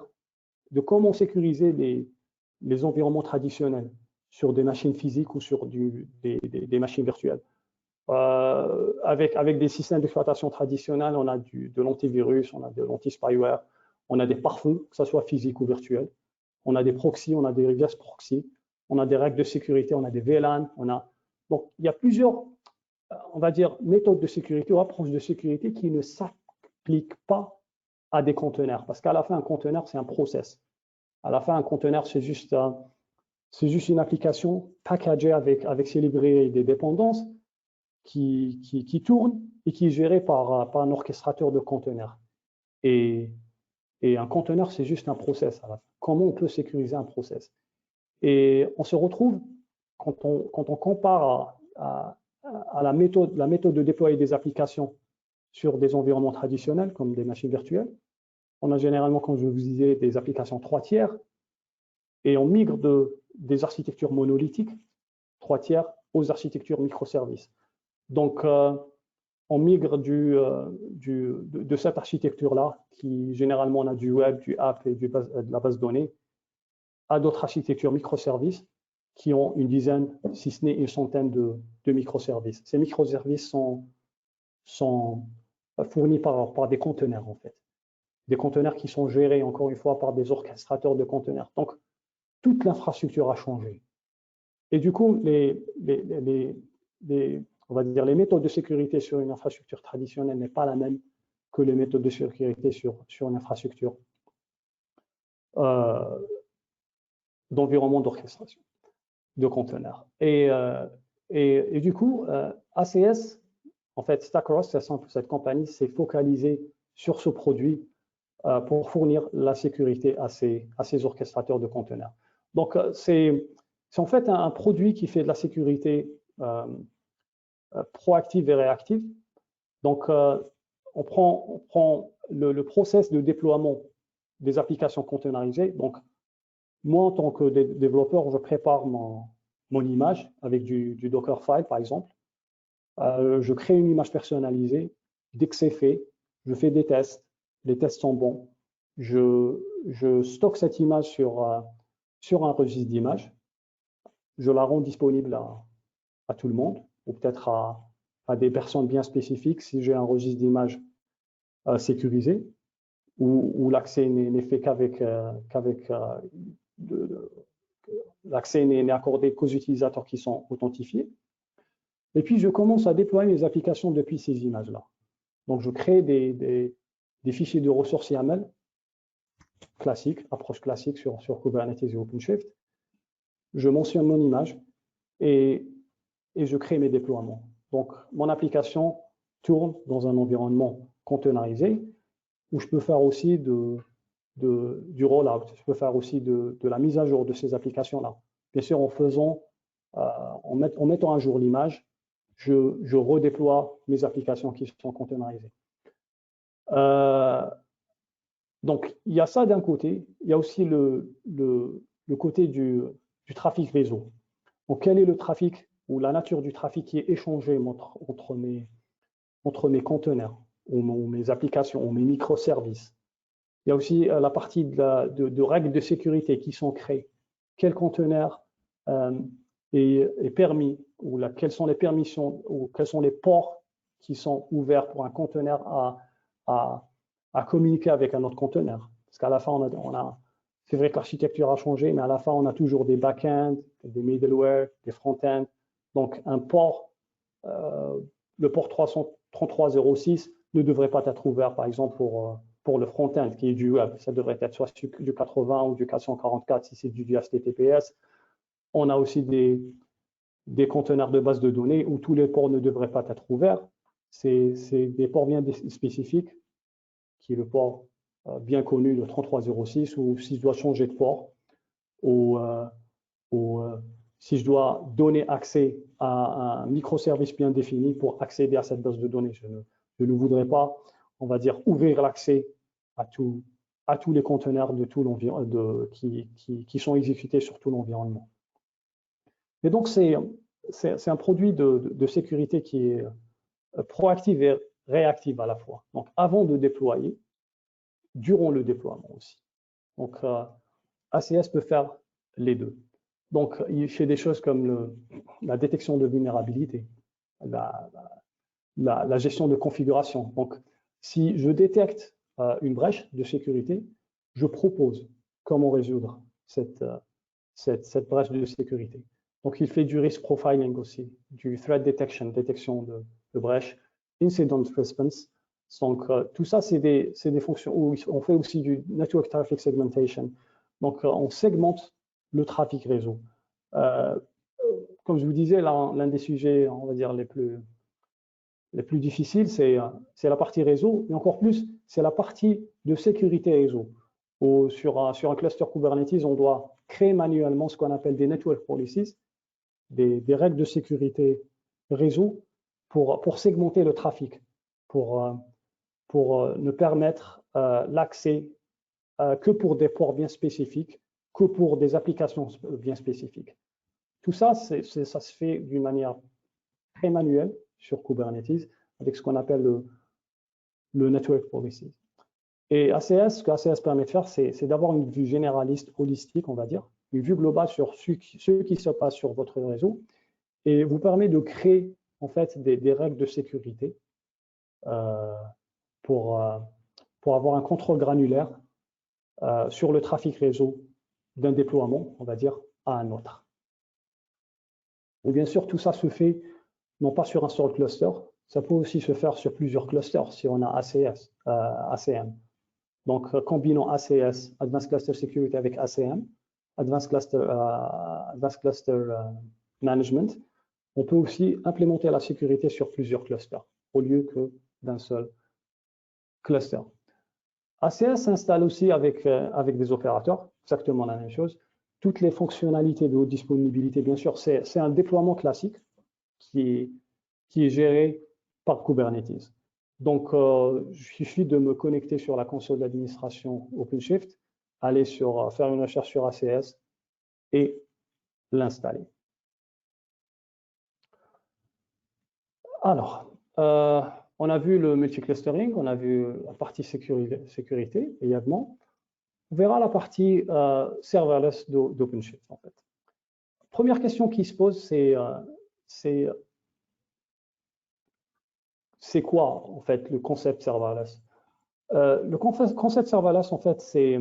de comment sécuriser les environnements traditionnels sur des machines physiques ou sur des machines virtuelles. Avec des systèmes d'exploitation traditionnels, on a de l'antivirus, on a de l'anti-spyware, on a des pare-feux, que ce soit physique ou virtuel. On a des proxys, on a des reverse proxys, on a des règles de sécurité, on a des VLAN, donc il y a plusieurs, on va dire, méthodes de sécurité ou approches de sécurité qui ne s'appliquent pas à des conteneurs. Parce qu'à la fin, un conteneur, c'est un process. À la fin, un conteneur, c'est juste une application packagée avec ses librairies et des dépendances qui tourne et qui est gérée par un orchestrateur de conteneurs. Et un conteneur, c'est juste un process. Comment on peut sécuriser un process? Et on se retrouve, quand on compare à la méthode de déployer des applications sur des environnements traditionnels comme des machines virtuelles. On a généralement, comme je vous disais, des applications 3 tiers et on migre des architectures monolithiques 3 tiers aux architectures microservices. Donc, on migre de cette architecture-là, qui généralement on a du web, du app et de la base de données, à d'autres architectures microservices qui ont une dizaine, si ce n'est une centaine de microservices. Ces microservices sont fournis par des conteneurs, en fait. Des conteneurs qui sont gérés, encore une fois, par des orchestrateurs de conteneurs. Donc, toute l'infrastructure a changé. Et du coup, on va dire les méthodes de sécurité sur une infrastructure traditionnelle n'est pas la même que les méthodes de sécurité sur une infrastructure d'environnement d'orchestration de conteneurs. Et du coup, ACS, en fait, Stackros, cette compagnie s'est focalisée sur ce produit pour fournir la sécurité à ces orchestrateurs de conteneurs. Donc, c'est en fait un produit qui fait de la sécurité proactive et réactive. Donc, on prend le process de déploiement des applications containerisées. Donc, moi, en tant que développeur, je prépare mon image avec du Dockerfile, par exemple. Je crée une image personnalisée. Dès que c'est fait, je fais des tests. Les tests sont bons. Je stocke cette image sur un registre d'image. Je la rends disponible à tout le monde, ou peut-être à des personnes bien spécifiques si j'ai un registre d'image sécurisé, où l'accès n'est fait l'accès n'est accordé qu'aux utilisateurs qui sont authentifiés. Et puis, je commence à déployer mes applications depuis ces images-là. Donc, je crée des fichiers de ressources YAML classiques, approche classique sur Kubernetes et OpenShift. Je mentionne mon image et je crée mes déploiements. Donc, mon application tourne dans un environnement containerisé où je peux faire aussi du rollout, je peux faire aussi de la mise à jour de ces applications-là. Bien sûr, en mettant à jour l'image, je redéploie mes applications qui sont containerisées. Donc, il y a ça d'un côté. Il y a aussi le côté du trafic réseau. Donc, quel est le trafic ou la nature du trafic qui est échangé entre mes conteneurs ou mes applications ou mes microservices? Il y a aussi la partie de règles de sécurité qui sont créées. Quel conteneur est permis ou quelles sont les permissions ou quels sont les ports qui sont ouverts pour un conteneur à communiquer avec un autre conteneur. Parce qu'à la fin, c'est vrai que l'architecture a changé, mais à la fin, on a toujours des back-ends, des middleware, des front-ends. Donc, un port, le port 3306 ne devrait pas être ouvert, par exemple, pour le front-end qui est du web. Ça devrait être soit du 80 ou du 444 si c'est du HTTPS. On a aussi des conteneurs de base de données où tous les ports ne devraient pas être ouverts. C'est des ports bien spécifiques, qui est le port bien connu, le 3306, ou si je dois changer de port, ou si je dois donner accès à un microservice bien défini pour accéder à cette base de données. Je ne voudrais pas, on va dire, ouvrir l'accès à tous les conteneurs de tout l'environnement qui sont exécutés sur tout l'environnement. Et donc, c'est un produit de sécurité qui est proactive et réactive à la fois. Donc, avant de déployer, durant le déploiement aussi. Donc, ACS peut faire les deux. Donc, il fait des choses comme la détection de vulnérabilité, la gestion de configuration. Donc, si je détecte une brèche de sécurité, je propose comment résoudre cette brèche de sécurité. Donc, il fait du risk profiling aussi, du threat detection, détection de brèches, incident response. Donc, tout ça, c'est des fonctions où on fait aussi du network traffic segmentation. Donc, on segmente le trafic réseau. Comme je vous disais, l'un des sujets, on va dire, les plus difficiles, c'est la partie réseau, et encore plus, c'est la partie de sécurité réseau. Où sur un cluster Kubernetes, on doit créer manuellement ce qu'on appelle des network policies, des règles de sécurité réseau pour segmenter le trafic, pour ne permettre l'accès que pour des ports bien spécifiques, que pour des applications bien spécifiques. Tout ça, ça se fait d'une manière très manuelle sur Kubernetes avec ce qu'on appelle le Network Policy. Et ACS, ce que ACS permet de faire, c'est d'avoir une vue généraliste, holistique, on va dire, une vue globale sur ce qui se passe sur votre réseau et vous permet de créer en fait des règles de sécurité pour avoir un contrôle granulaire sur le trafic réseau d'un déploiement, on va dire, à un autre. Et bien sûr, tout ça se fait non pas sur un seul cluster, ça peut aussi se faire sur plusieurs clusters si on a ACM. Donc, combinant ACS, Advanced Cluster Security, avec ACM, Advanced Cluster Management, on peut aussi implémenter la sécurité sur plusieurs clusters au lieu que d'un seul cluster. ACS s'installe aussi avec des opérateurs, exactement la même chose. Toutes les fonctionnalités de haute disponibilité, bien sûr, c'est un déploiement classique qui est géré par Kubernetes. Donc, il suffit de me connecter sur la console d'administration OpenShift, aller faire une recherche sur ACS et l'installer. Alors, on a vu le multiclustering, on a vu la partie sécurité également. On verra la partie serverless d'OpenShift, en fait. Première question qui se pose, c'est quoi, en fait, le concept serverless? Le concept serverless, en fait, c'est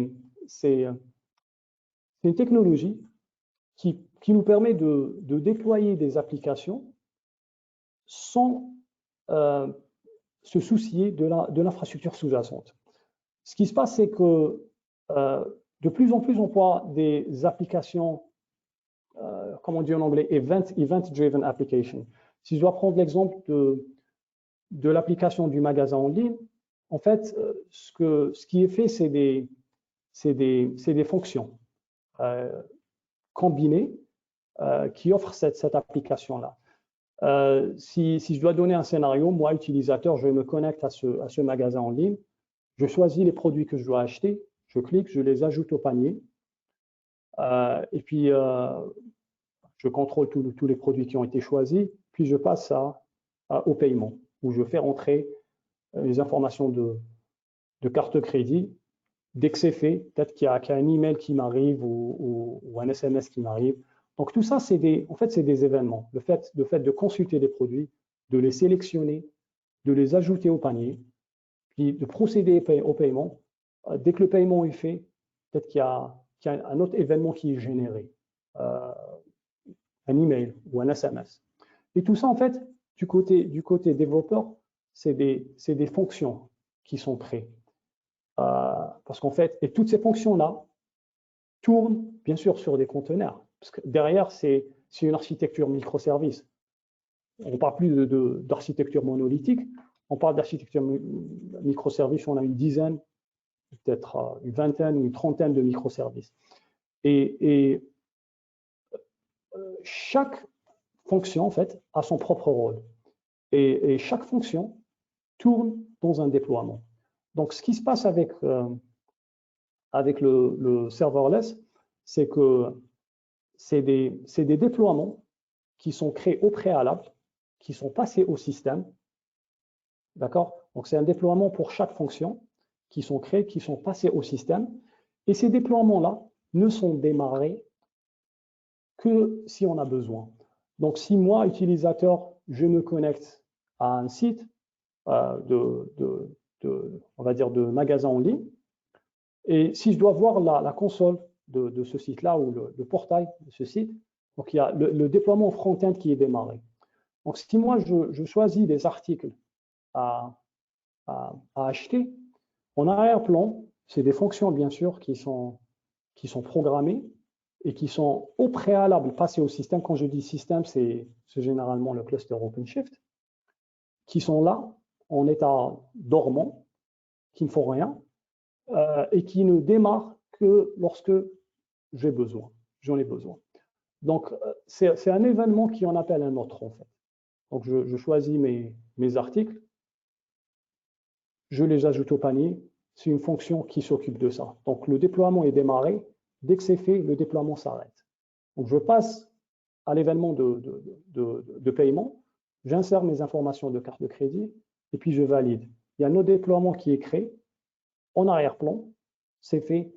une technologie qui nous permet de déployer des applications sans se soucier de l'infrastructure sous-jacente. Ce qui se passe, c'est que de plus en plus, on voit des applications, comme on dit en anglais, event-driven application. Si je dois prendre l'exemple de l'application du magasin en ligne, en fait, ce qui est fait, c'est des fonctions combinées qui offrent cette application-là. Si je dois donner un scénario, moi, utilisateur, je me connecte à ce magasin en ligne, je choisis les produits que je dois acheter, je clique, je les ajoute au panier, et puis je contrôle tous les produits qui ont été choisis, puis je passe au paiement, où je fais rentrer les informations de carte crédit. Dès que c'est fait, peut-être qu'il y a un email qui m'arrive ou un SMS qui m'arrive. Donc tout ça, en fait, c'est des événements. Le fait de consulter les produits, de les sélectionner, de les ajouter au panier, puis de procéder au paiement. Dès que le paiement est fait, peut-être qu'il y a un autre événement qui est généré, un email ou un SMS. Et tout ça, en fait, du côté développeur, c'est des fonctions qui sont créées. Parce qu'en fait, et toutes ces fonctions-là tournent, bien sûr, sur des conteneurs. Parce que derrière, c'est une architecture microservice. On ne parle plus d'architecture monolithique, on parle d'architecture microservice, on a une dizaine, peut-être une vingtaine ou une trentaine de microservices. Et chaque fonction, en fait, a son propre rôle. Et chaque fonction tourne dans un déploiement. Donc, ce qui se passe avec le serverless, c'est que c'est des déploiements qui sont créés au préalable, qui sont passés au système. D'accord? Donc, c'est un déploiement pour chaque fonction qui sont créés, qui sont passés au système. Et ces déploiements-là ne sont démarrés que si on a besoin. Donc, si moi, utilisateur, je me connecte à un site on va dire de magasin en ligne, et si je dois voir la console de ce site-là ou le portail de ce site, donc il y a le déploiement front-end qui est démarré. Donc, si moi, je choisis des articles à acheter, en arrière-plan, c'est des fonctions, bien sûr, qui sont programmées et qui sont au préalable passées au système. Quand je dis système, c'est généralement le cluster OpenShift, qui sont là en état dormant, qui ne font rien, et qui ne démarrent que lorsque j'en ai besoin. Donc, c'est un événement qui en appelle un autre, en fait. Donc, je choisis mes articles, je les ajoute au panier. C'est une fonction qui s'occupe de ça. Donc, le déploiement est démarré. Dès que c'est fait, le déploiement s'arrête. Donc, je passe à l'événement de paiement. J'insère mes informations de carte de crédit et puis je valide. Il y a un autre déploiement qui est créé en arrière-plan. C'est fait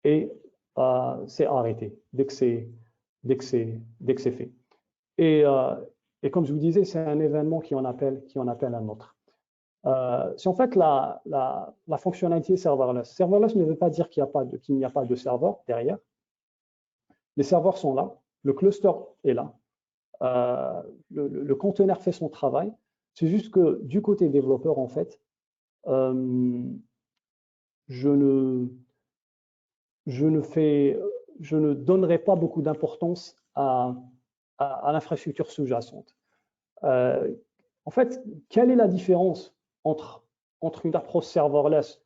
et c'est arrêté dès que c'est fait. Et comme je vous disais, c'est un événement qui en appelle un autre. C'est en fait la fonctionnalité serverless. Serverless ne veut pas dire qu'il n'y a pas de serveur derrière. Les serveurs sont là, le cluster est là, le conteneur fait son travail. C'est juste que du côté développeur, en fait, je ne donnerai pas beaucoup d'importance à l'infrastructure sous-jacente. En fait, quelle est la différence entre une approche serverless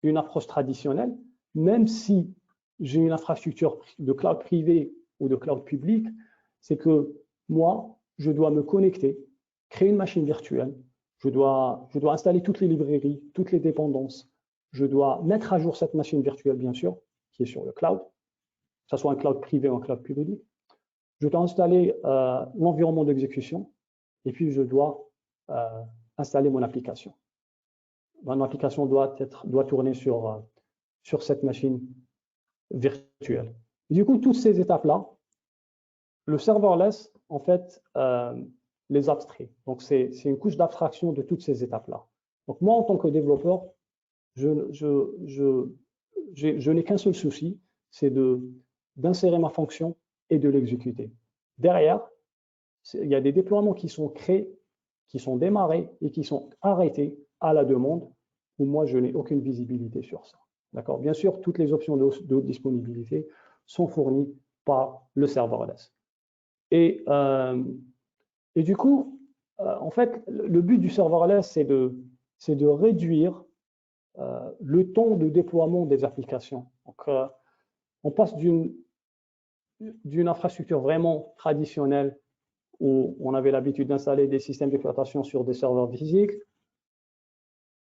et une approche traditionnelle? Même si j'ai une infrastructure de cloud privé ou de cloud public, c'est que moi, je dois me connecter, créer une machine virtuelle, je dois installer toutes les librairies, toutes les dépendances, je dois mettre à jour cette machine virtuelle, bien sûr, qui est sur le cloud, que ce soit un cloud privé ou un cloud public. Je dois installer l'environnement d'exécution et puis je dois installer mon application. Mon application doit tourner sur cette machine virtuelle. Et du coup, toutes ces étapes-là, le serverless, en fait, les abstrait. Donc, c'est une couche d'abstraction de toutes ces étapes-là. Donc, moi, en tant que développeur, je n'ai qu'un seul souci, c'est d'insérer ma fonction et de l'exécuter. Derrière, il y a des déploiements qui sont créés, qui sont démarrés et qui sont arrêtés à la demande, où moi, je n'ai aucune visibilité sur ça. D'accord? Bien sûr, toutes les options de disponibilité sont fournies par le serverless. Et du coup, en fait, le but du serverless, c'est de réduire le temps de déploiement des applications. Donc, on passe d'une infrastructure vraiment traditionnelle où on avait l'habitude d'installer des systèmes d'exploitation sur des serveurs physiques,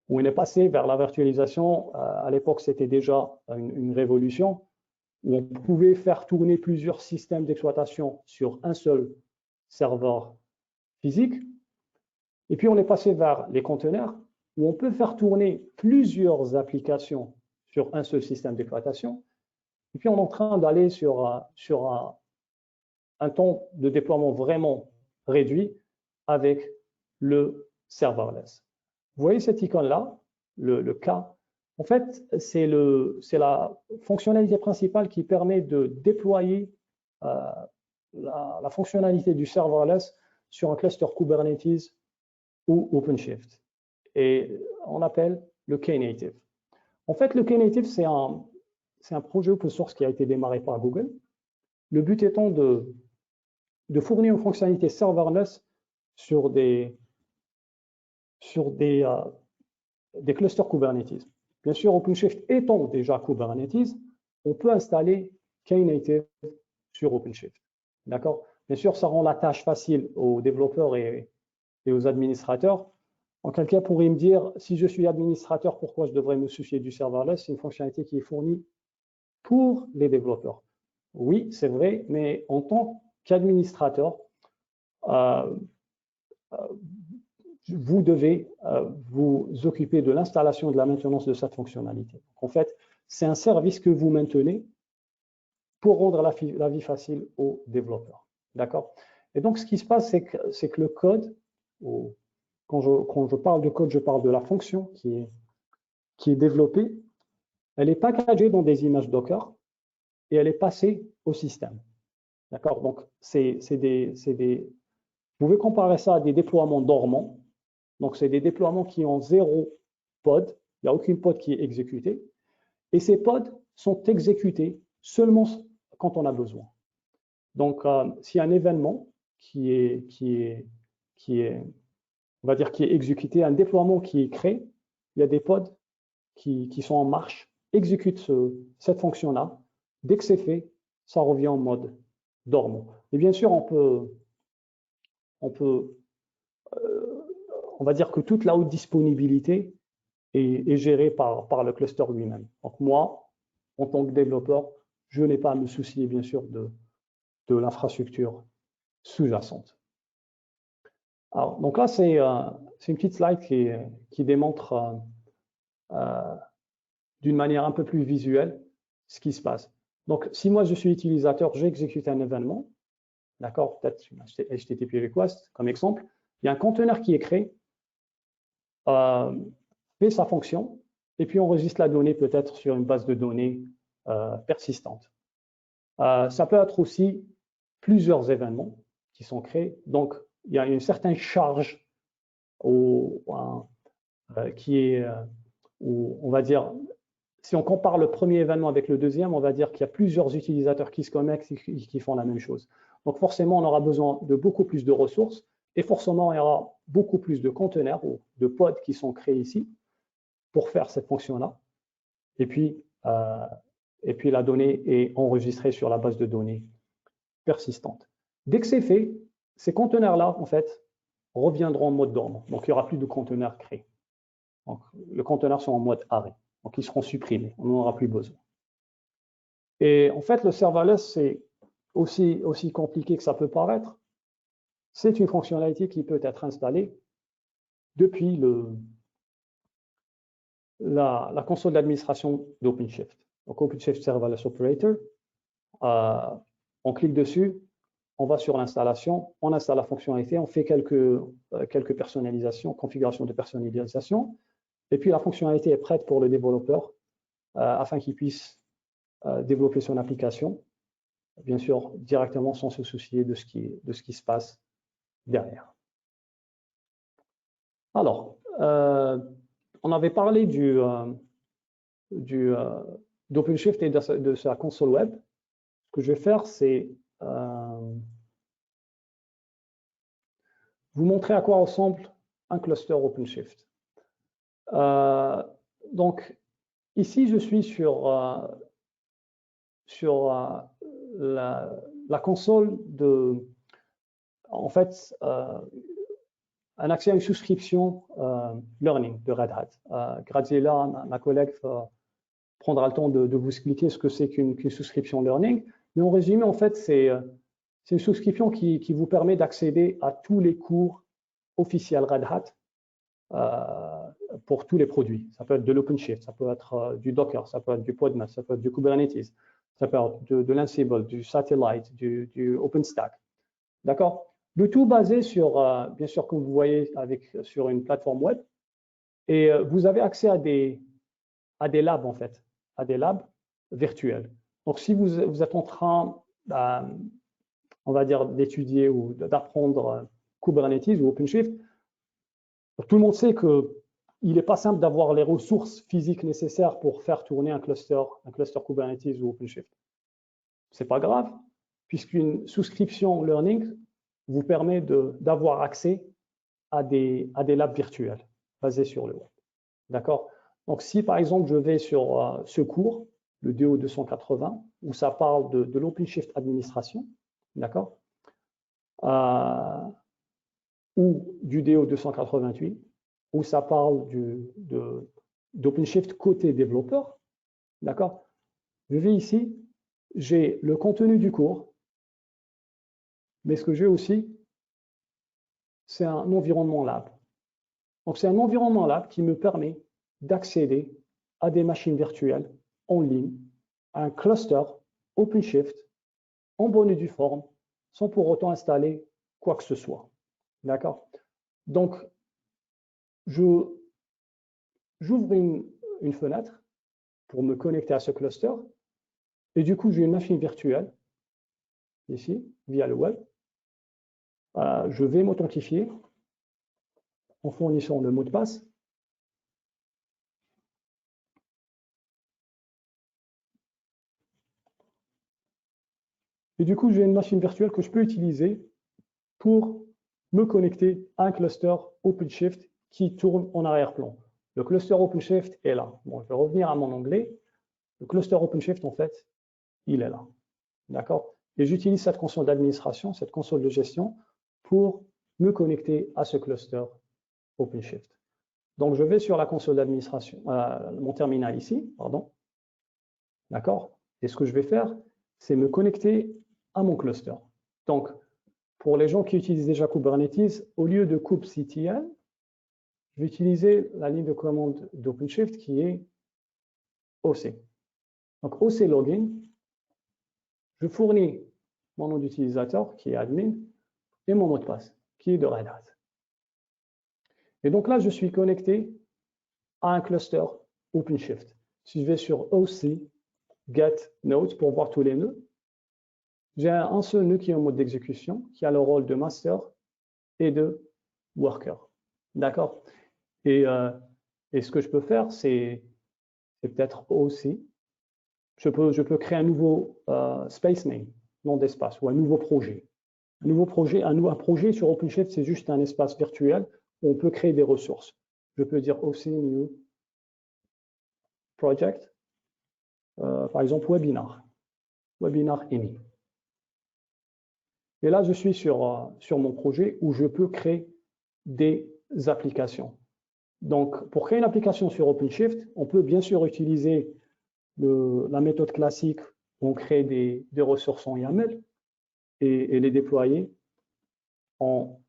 où on est passé vers la virtualisation. À l'époque, c'était déjà une révolution, où on pouvait faire tourner plusieurs systèmes d'exploitation sur un seul serveur physique. Et puis, on est passé vers les conteneurs, où on peut faire tourner plusieurs applications sur un seul système d'exploitation. Et puis, on est en train d'aller sur un temps de déploiement vraiment réduit avec le serverless. Vous voyez cette icône-là, le K. En fait, c'est la fonctionnalité principale qui permet de déployer la fonctionnalité du serverless sur un cluster Kubernetes ou OpenShift. Et on appelle le Knative. En fait, le Knative, c'est un projet open source qui a été démarré par Google. Le but étant de fournir une fonctionnalité serverless sur des clusters Kubernetes. Bien sûr, OpenShift étant déjà Kubernetes, on peut installer Knative sur OpenShift. D'accord? Bien sûr, ça rend la tâche facile aux développeurs et aux administrateurs. En quelqu'un pourrait me dire, si je suis administrateur, pourquoi je devrais me soucier du serverless? C'est une fonctionnalité qui est fournie pour les développeurs. Oui, c'est vrai, mais en tant qu'administrateur, vous devez vous occuper de l'installation et de la maintenance de cette fonctionnalité. En fait, c'est un service que vous maintenez pour rendre la vie facile aux développeurs. D'accord? Et donc, ce qui se passe, c'est que le code, quand je parle de code, je parle de la fonction qui est développée, elle est packagée dans des images Docker et elle est passée au système. D'accord? Donc, vous pouvez comparer ça à des déploiements dormants. Donc, c'est des déploiements qui ont 0 pod, il n'y a aucune pod qui est exécutée. Et ces pods sont exécutés seulement quand on a besoin. Donc, s'il y a un événement qui est exécuté, un déploiement qui est créé, il y a des pods qui sont en marche, exécutent cette fonction-là. Dès que c'est fait, ça revient en mode dormant. Et bien sûr, on va dire que toute la haute disponibilité est gérée par le cluster lui-même. Donc moi, en tant que développeur, je n'ai pas à me soucier, bien sûr, de l'infrastructure sous-jacente. Alors, donc là, c'est une petite slide qui démontre d'une manière un peu plus visuelle ce qui se passe. Donc, si moi, je suis utilisateur, j'exécute un événement, d'accord, peut-être une HTTP request comme exemple, il y a un conteneur qui est créé, fait sa fonction, et puis enregistre la donnée peut-être sur une base de données persistante. Ça peut être aussi plusieurs événements qui sont créés, donc il y a une certaine charge qui est, on va dire, si on compare le premier événement avec le deuxième, on va dire qu'il y a plusieurs utilisateurs qui se connectent et qui font la même chose. Donc forcément, on aura besoin de beaucoup plus de ressources et forcément, il y aura beaucoup plus de conteneurs ou de pods qui sont créés ici pour faire cette fonction-là. Et puis la donnée est enregistrée sur la base de données persistante. Dès que c'est fait, ces conteneurs-là, en fait, reviendront en mode dormant. Donc, il n'y aura plus de conteneurs créés. Donc, les conteneurs sont en mode arrêt. Donc, ils seront supprimés. On n'en aura plus besoin. Et en fait, le serverless, c'est aussi compliqué que ça peut paraître. C'est une fonctionnalité qui peut être installée depuis la console d'administration d'OpenShift. Donc, OpenShift Serverless Operator, on clique dessus, on va sur l'installation, on installe la fonctionnalité, on fait quelques personnalisations, configurations de personnalisation, et puis la fonctionnalité est prête pour le développeur afin qu'il puisse développer son application, bien sûr directement sans se soucier de ce qui se passe derrière. Alors, on avait parlé d'OpenShift et de sa console web. Ce que je vais faire, c'est vous montrer à quoi ressemble un cluster OpenShift. Donc, ici, je suis sur la console de, en fait, un accès à une souscription Learning de Red Hat. Graziella, ma collègue, prendra le temps de vous expliquer ce que c'est qu'une souscription Learning. Mais en résumé, en fait, c'est une souscription qui vous permet d'accéder à tous les cours officiels Red Hat pour tous les produits. Ça peut être de l'OpenShift, ça peut être du Docker, ça peut être du Podman, ça peut être du Kubernetes, ça peut être de l'Ansible, du Satellite, du OpenStack. D'accord? Le tout basé sur, bien sûr, comme vous voyez, sur une plateforme web. Et vous avez accès à des labs, en fait, à des labs virtuels. Donc, si vous êtes en train, on va dire, d'étudier ou d'apprendre Kubernetes ou OpenShift, tout le monde sait qu'il n'est pas simple d'avoir les ressources physiques nécessaires pour faire tourner un cluster Kubernetes ou OpenShift. Ce n'est pas grave, puisqu'une souscription Learning vous permet d'avoir accès à des labs virtuels basés sur le web. D'accord? Donc, si par exemple, je vais sur ce cours, le DO 280, où ça parle de l'OpenShift administration, d'accord? Ou du DO 288, où ça parle d'OpenShift côté développeur, d'accord? Je vais ici, j'ai le contenu du cours, mais ce que j'ai aussi, c'est un environnement lab. Donc, c'est un environnement lab qui me permet d'accéder à des machines virtuelles en ligne, à un cluster OpenShift en bonne et due forme, sans pour autant installer quoi que ce soit. D'accord? Donc, j'ouvre une fenêtre pour me connecter à ce cluster et du coup, j'ai une machine virtuelle ici, via le web. Je vais m'authentifier en fournissant le mot de passe. Et du coup, j'ai une machine virtuelle que je peux utiliser pour me connecter à un cluster OpenShift qui tourne en arrière-plan. Le cluster OpenShift est là. Bon, je vais revenir à mon onglet. Le cluster OpenShift, en fait, il est là. D'accord? Et j'utilise cette console d'administration, cette console de gestion, pour me connecter à ce cluster OpenShift. Donc, je vais sur la console d'administration, mon terminal ici, pardon. D'accord? Et ce que je vais faire, c'est me connecter à mon cluster. Donc, pour les gens qui utilisent déjà Kubernetes, au lieu de kubectl, je vais utiliser la ligne de commande d'OpenShift qui est OC. Donc, OC login, je fournis mon nom d'utilisateur qui est admin et mon mot de passe qui est de Red Hat. Et donc là, je suis connecté à un cluster OpenShift. Si je vais sur OC get nodes pour voir tous les nœuds, j'ai un seul nœud qui est en mode d'exécution, qui a le rôle de master et de worker. D'accord? Et ce que je peux faire, c'est peut-être aussi, je peux créer un nouveau space name, nom d'espace, ou un nouveau projet. Un projet sur OpenShift, c'est juste un espace virtuel où on peut créer des ressources. Je peux dire aussi new project, par exemple webinar any. Et là, je suis sur mon projet où je peux créer des applications. Donc, pour créer une application sur OpenShift, on peut bien sûr utiliser la méthode classique où on crée des ressources en YAML et les déployer en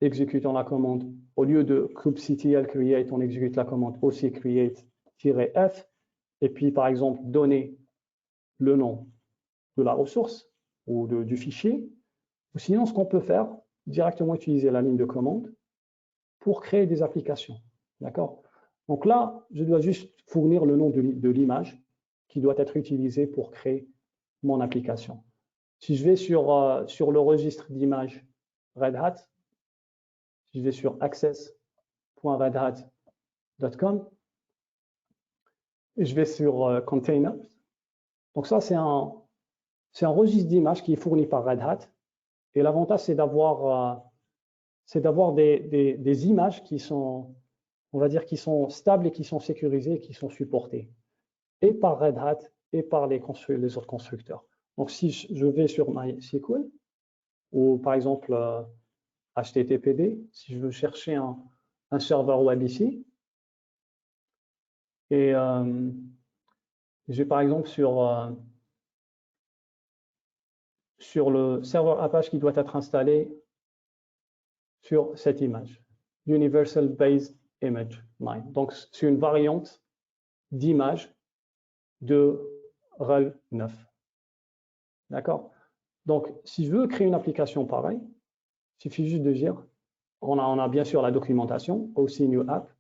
exécutant la commande. Au lieu de kubectl create, on exécute la commande aussi create-f et puis, par exemple, donner le nom de la ressource ou du fichier. Ou sinon, ce qu'on peut faire, directement utiliser la ligne de commande pour créer des applications. D'accord? Donc là, je dois juste fournir le nom de l'image qui doit être utilisée pour créer mon application. Si je vais sur le registre d'images Red Hat, si je vais sur access.redhat.com, je vais sur Containers. Donc ça, c'est un registre d'images qui est fourni par Red Hat. Et l'avantage, c'est d'avoir des images qui sont, on va dire, qui sont stables et qui sont sécurisées et qui sont supportées, et par Red Hat et par les autres constructeurs. Donc, si je vais sur MySQL, ou par exemple HTTPD, si je veux chercher un serveur web ici, et je vais par exemple sur le serveur Apache qui doit être installé sur cette image, Universal Base Image Line. Donc, c'est une variante d'image de RHEL 9. D'accord? Donc, si je veux créer une application pareille, il suffit juste de dire, on a bien sûr la documentation, aussi new app,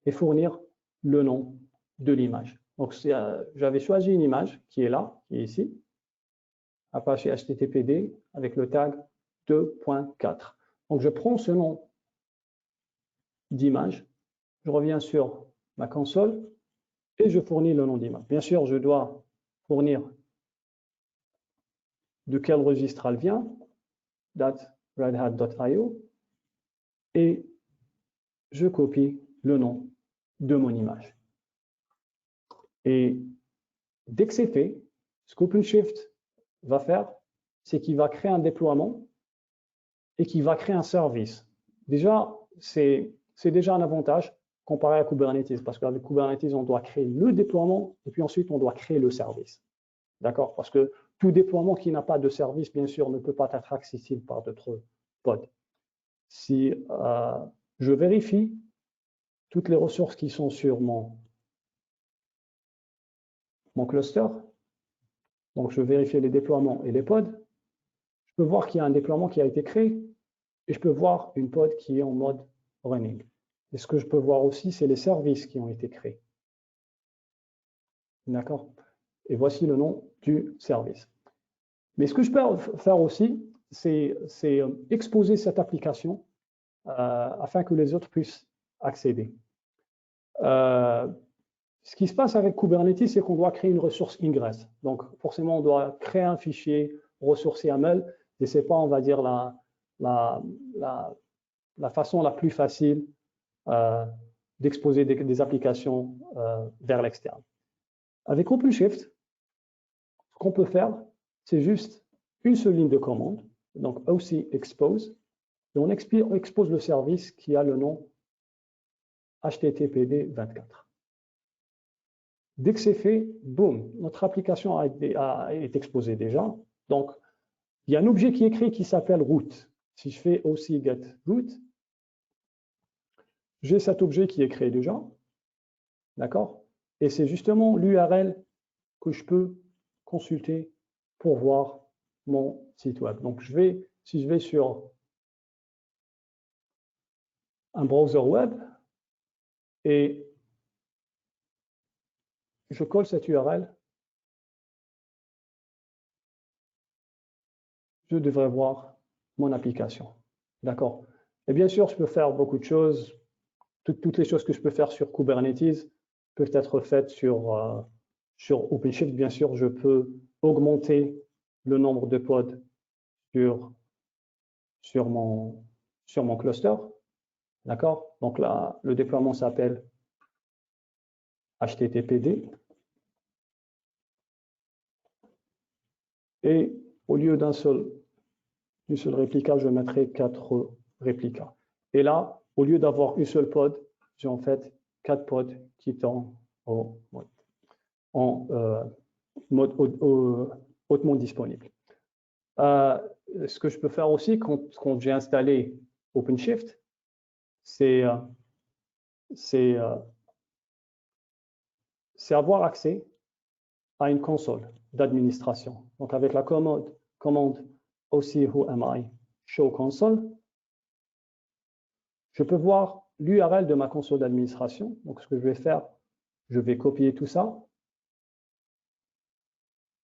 et fournir le nom de l'image. Donc, j'avais choisi une image qui est là, qui est ici, Apache HTTPD avec le tag 2.4. Donc, je prends ce nom d'image, je reviens sur ma console et je fournis le nom d'image. Bien sûr, je dois fournir de quel registre elle vient, .redhat.io, et je copie le nom de mon image. Et dès que c'est fait, ce qu'OpenShift va faire, c'est qu'il va créer un déploiement et qu'il va créer un service. Déjà, c'est déjà un avantage comparé à Kubernetes, parce qu'avec Kubernetes, on doit créer le déploiement et puis ensuite, on doit créer le service. D'accord? Parce que tout déploiement qui n'a pas de service, bien sûr, ne peut pas être accessible par d'autres pods. Si je vérifie toutes les ressources qui sont sur mon cluster, donc je vérifie les déploiements et les pods, je peux voir qu'il y a un déploiement qui a été créé et je peux voir une pod qui est en mode running. Et ce que je peux voir aussi, c'est les services qui ont été créés. D'accord? Et voici le nom du service. Mais ce que je peux faire aussi, c'est exposer cette application afin que les autres puissent accéder. Ce qui se passe avec Kubernetes, c'est qu'on doit créer une ressource ingress. Donc, forcément, on doit créer un fichier ressource YAML, et ce n'est pas, on va dire, la façon la plus facile d'exposer des applications vers l'externe. Avec OpenShift, ce qu'on peut faire, c'est juste une seule ligne de commande, donc OC expose, et on expose le service qui a le nom HTTPD 24. Dès que c'est fait, boum, notre application est exposée déjà. Donc, il y a un objet qui est créé qui s'appelle root. Si je fais aussi get root, j'ai cet objet qui est créé déjà. D'accord? Et c'est justement l'URL que je peux consulter pour voir mon site web. Donc, si je vais sur un browser web et je colle cette URL, je devrais voir mon application. D'accord? Et bien sûr, je peux faire beaucoup de choses. Toutes les choses que je peux faire sur Kubernetes peuvent être faites sur OpenShift. Bien sûr, je peux augmenter le nombre de pods sur mon cluster. D'accord? Donc là, le déploiement s'appelle HTTPD. Et au lieu d'une seule réplica, je mettrai 4 réplicas. Et là, au lieu d'avoir une seule pod, j'ai en fait 4 pods qui sont en mode hautement disponible. Ce que je peux faire aussi quand j'ai installé OpenShift, c'est avoir accès à une console d'administration. Donc avec la commande aussi who am I show console, je peux voir l'URL de ma console d'administration. Donc ce que je vais faire, je vais copier tout ça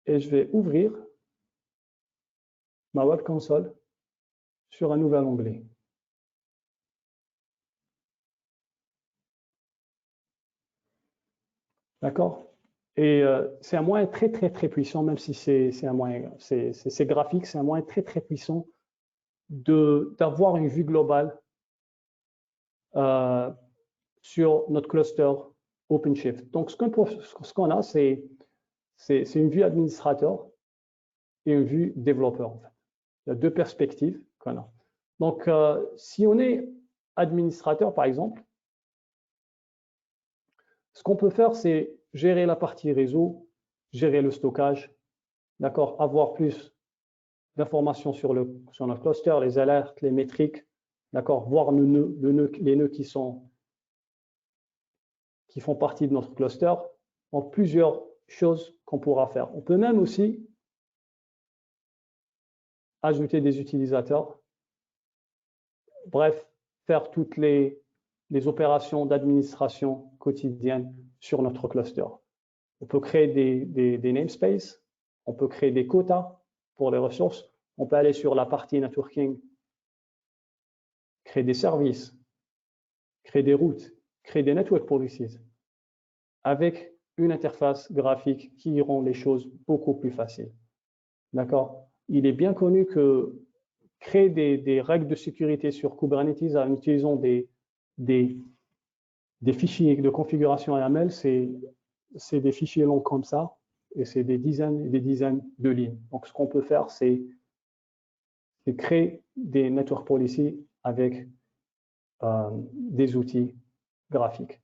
et je vais ouvrir ma web console sur un nouvel onglet. D'accord? Et c'est un moyen très puissant, même si c'est un moyen, c'est graphique, c'est un moyen très puissant d'avoir une vue globale sur notre cluster OpenShift. Donc, ce qu'on a, c'est une vue administrateur et une vue développeur. En fait. Il y a 2 perspectives qu'on a. Donc, si on est administrateur, par exemple, ce qu'on peut faire, c'est gérer la partie réseau, gérer le stockage, d'accord, avoir plus d'informations sur notre cluster, les alertes, les métriques, d'accord, voir les nœuds qui font partie de notre cluster. Donc, plusieurs choses qu'on pourra faire. On peut même aussi ajouter des utilisateurs. Bref, faire toutes les opérations d'administration quotidienne sur notre cluster. On peut créer des namespaces, on peut créer des quotas pour les ressources, on peut aller sur la partie networking, créer des services, créer des routes, créer des network policies, avec une interface graphique qui rend les choses beaucoup plus faciles. D'accord? Il est bien connu que créer des règles de sécurité sur Kubernetes en utilisant des fichiers de configuration YAML, c'est des fichiers longs comme ça, et c'est des dizaines et des dizaines de lignes. Donc, ce qu'on peut faire, c'est créer des network policies avec des outils graphiques.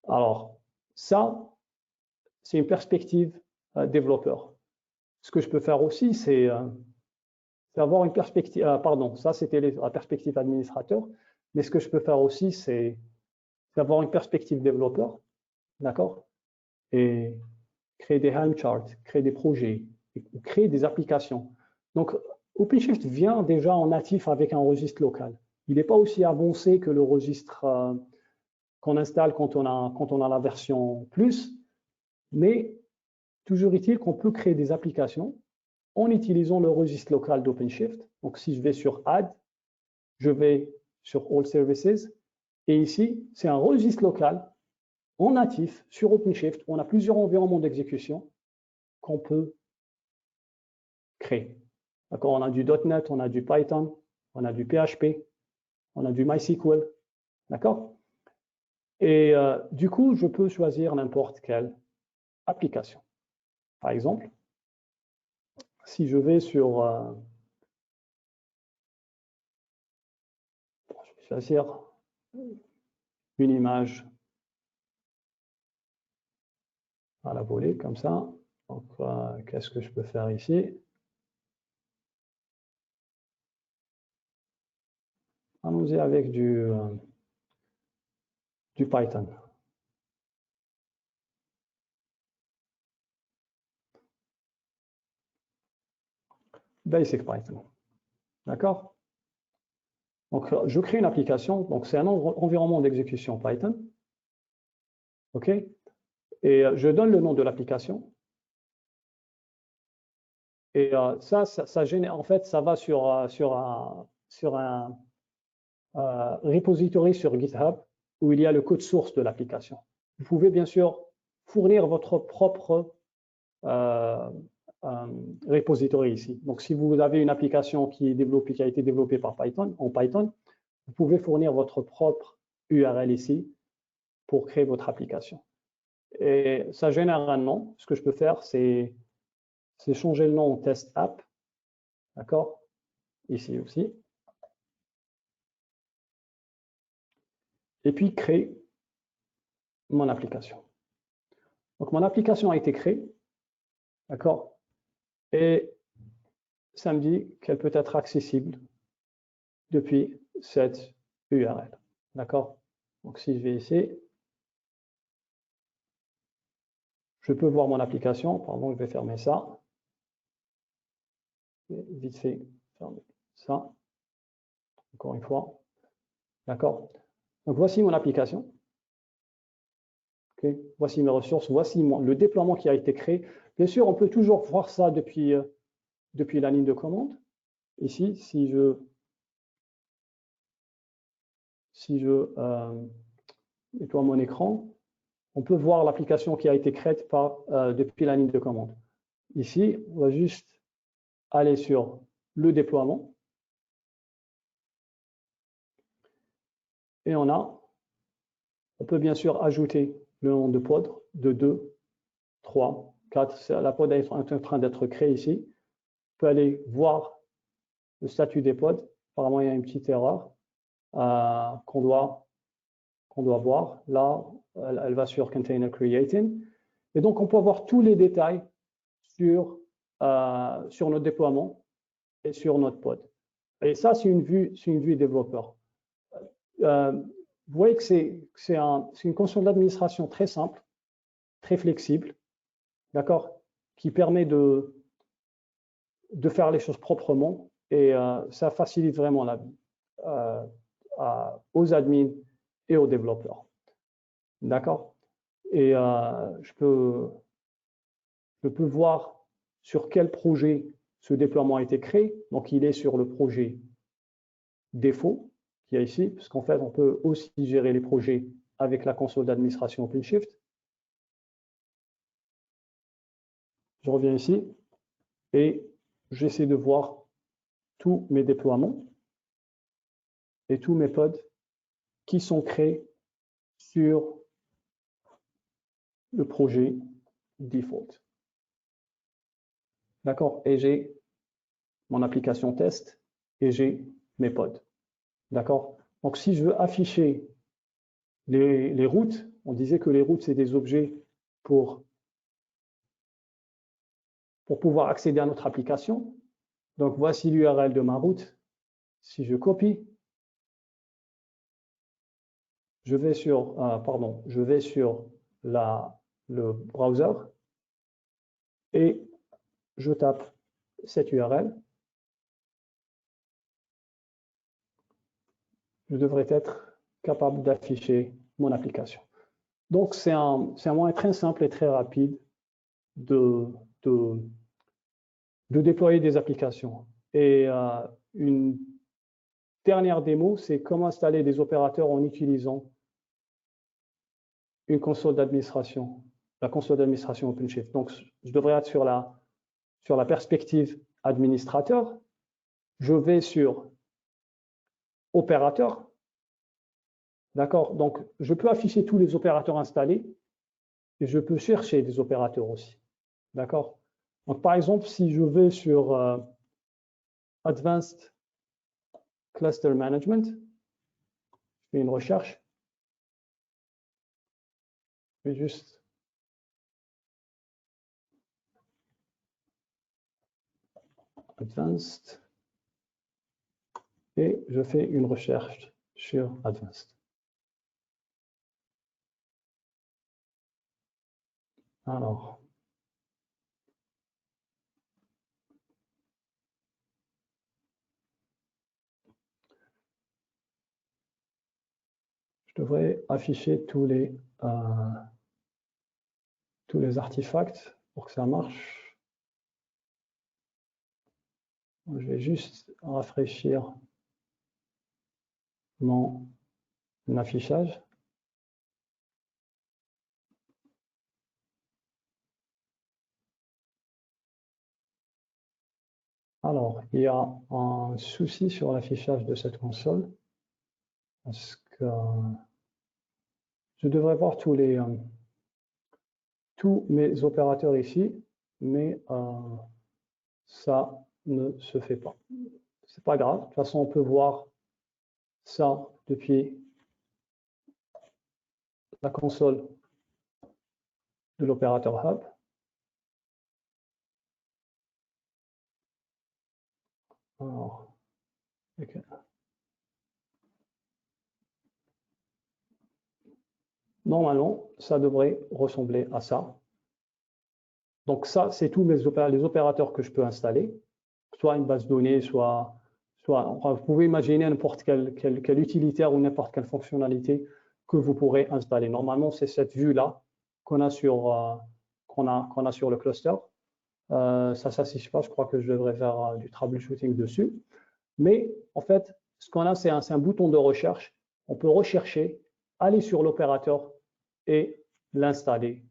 Alors, ça, c'est une perspective développeur. Ce que je peux faire aussi, c'est avoir une perspective, pardon, ça c'était la perspective administrateur, mais ce que je peux faire aussi, c'est avoir une perspective développeur, d'accord, et créer des Helm charts, créer des projets, créer des applications. Donc, OpenShift vient déjà en natif avec un registre local. Il n'est pas aussi avancé que le registre qu'on installe quand on a la version plus, mais toujours est-il qu'on peut créer des applications en utilisant le registre local d'OpenShift. Donc, si je vais sur Add, je vais sur All Services, et ici, c'est un registre local en natif sur OpenShift. On a plusieurs environnements d'exécution qu'on peut créer. D'accord, on a du .NET, on a du Python, on a du PHP, on a du MySQL. D'accord? Et du coup, je peux choisir n'importe quelle application. Par exemple, si je vais sur choisir une image à la volée, comme ça. Donc, qu'est-ce que je peux faire ici? Allons-y avec du Python. Basic Python. D'accord? Donc, je crée une application. Donc, c'est un environnement d'exécution Python. OK? Et je donne le nom de l'application. Et ça génère, en fait, ça va sur un repository sur GitHub où il y a le code source de l'application. Vous pouvez bien sûr fournir votre propre repository ici. Donc, si vous avez une application qui a été développée par Python, en Python, vous pouvez fournir votre propre URL ici pour créer votre application. Et ça génère un nom. Ce que je peux faire, c'est changer le nom en test app. D'accord? Ici aussi. Et puis créer mon application. Donc, mon application a été créée. D'accord? Et ça me dit qu'elle peut être accessible depuis cette URL. D'accord? Donc, si je vais ici, je peux voir mon application. Pardon, je vais fermer ça. Vite fait, fermer ça. Encore une fois. D'accord? Donc, voici mon application. Okay. Voici mes ressources. Voici le déploiement qui a été créé. Bien sûr, on peut toujours voir ça depuis la ligne de commande. Ici, si je nettoie mon écran, on peut voir l'application qui a été créée depuis la ligne de commande. Ici, on va juste aller sur le déploiement. Et on peut bien sûr ajouter le nom de pod de 2, 3, 4. La pod est en train d'être créée ici. On peut aller voir le statut des pods. Apparemment, il y a une petite erreur qu'on doit voir. Là, elle va sur Container Creating. Et donc, on peut avoir tous les détails sur notre déploiement et sur notre pod. Et ça, c'est une vue développeur. Vous voyez que c'est une console d'administration très simple, très flexible, d'accord, qui permet de faire les choses proprement et ça facilite vraiment la vie aux admins et aux développeurs. D'accord? Et je peux voir sur quel projet ce déploiement a été créé. Donc, il est sur le projet défaut qu'il y a ici, parce qu'en fait, on peut aussi gérer les projets avec la console d'administration OpenShift. Je reviens ici et j'essaie de voir tous mes déploiements et tous mes pods qui sont créés sur le projet default. D'accord? Et j'ai mon application test et j'ai mes pods. D'accord? Donc, si je veux afficher les routes, on disait que les routes, c'est des objets pour pouvoir accéder à notre application. Donc, voici l'URL de ma route. Si je copie, je vais sur le browser et je tape cette URL. Je devrais être capable d'afficher mon application. Donc, c'est un moyen très simple et très rapide de déployer des applications. Et une dernière démo, c'est comment installer des opérateurs en utilisant une console d'administration, la console d'administration OpenShift. Donc, je devrais être sur la perspective administrateur. Je vais sur opérateur. D'accord? Donc, je peux afficher tous les opérateurs installés et je peux chercher des opérateurs aussi. D'accord? Donc, par exemple, si je vais sur Advanced Cluster Management, fais une recherche. Je vais juste Advanced et je fais une recherche sur Advanced. Alors, je devrais afficher tous les artefacts pour que ça marche. Je vais juste rafraîchir mon affichage. Alors, il y a un souci sur l'affichage de cette console parce que je devrais voir tous mes opérateurs ici, mais ça ne se fait pas. C'est pas grave. De toute façon, on peut voir ça depuis la console de l'opérateur Hub. Alors, okay. Normalement, ça devrait ressembler à ça. Donc ça, c'est tous les opérateurs que je peux installer, soit une base de données, soit vous pouvez imaginer n'importe quel utilitaire ou n'importe quelle fonctionnalité que vous pourrez installer. Normalement, c'est cette vue-là qu'on a sur le cluster. Ça s'affiche pas, je crois que je devrais faire du troubleshooting dessus. Mais en fait, ce qu'on a, c'est un bouton de recherche. On peut rechercher, aller sur l'opérateur et l'installer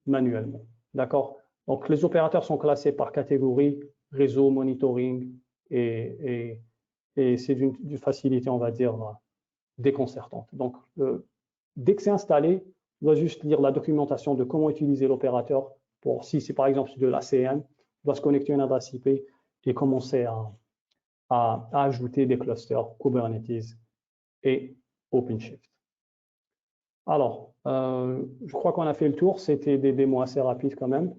manuellement. D'accord? Donc, les opérateurs sont classés par catégorie, réseau, monitoring, et c'est d'une facilité, on va dire, déconcertante. Donc, dès que c'est installé, on doit juste lire la documentation de comment utiliser l'opérateur pour, si c'est par exemple de l'ACM, on doit se connecter à une adresse IP et commencer à ajouter des clusters Kubernetes et OpenShift. Alors, je crois qu'on a fait le tour. C'était des démos assez rapides quand même.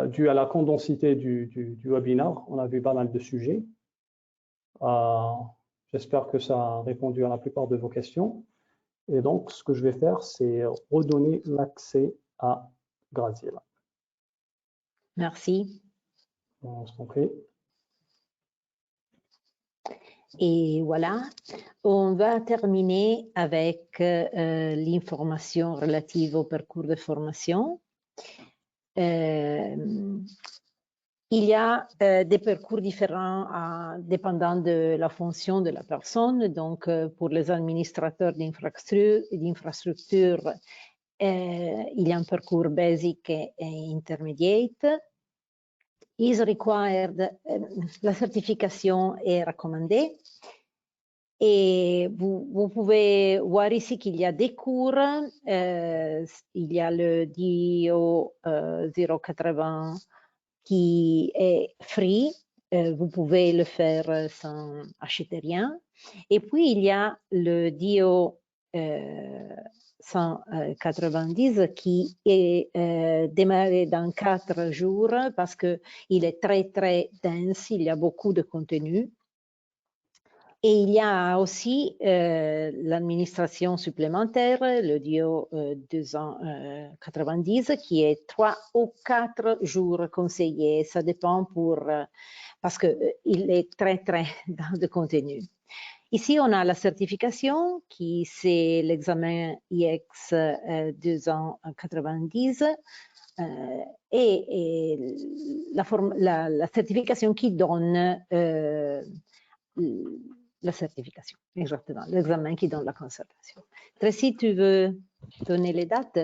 Dû à la condensité du webinaire, on a vu pas mal de sujets. J'espère que ça a répondu à la plupart de vos questions. Et donc, ce que je vais faire, c'est redonner l'accès à Graziella. Merci. On s'en prie. Et voilà, on va terminer avec l'information relative au parcours de formation. Il y a des parcours différents dépendant de la fonction de la personne. Donc, pour les administrateurs d'infrastructure, il y a un parcours basic et intermediate. Is required, la certification est recommandée. Et vous pouvez voir ici qu'il y a des cours. Il y a le DO 080 qui est free. Vous pouvez le faire sans acheter rien. Et puis, il y a le DO 190 qui est démarré dans 4 jours parce qu'il est très, très dense. Il y a beaucoup de contenu. Et il y a aussi l'administration supplémentaire, le DO 290, qui est 3 ou 4 jours conseillés. Ça dépend parce qu'il est très, très dans le contenu. Ici, on a la certification, qui c'est l'examen IX 290. Et la certification qui donne la certification, exactement, l'examen qui donne la concertation. Tracy, tu veux donner les dates?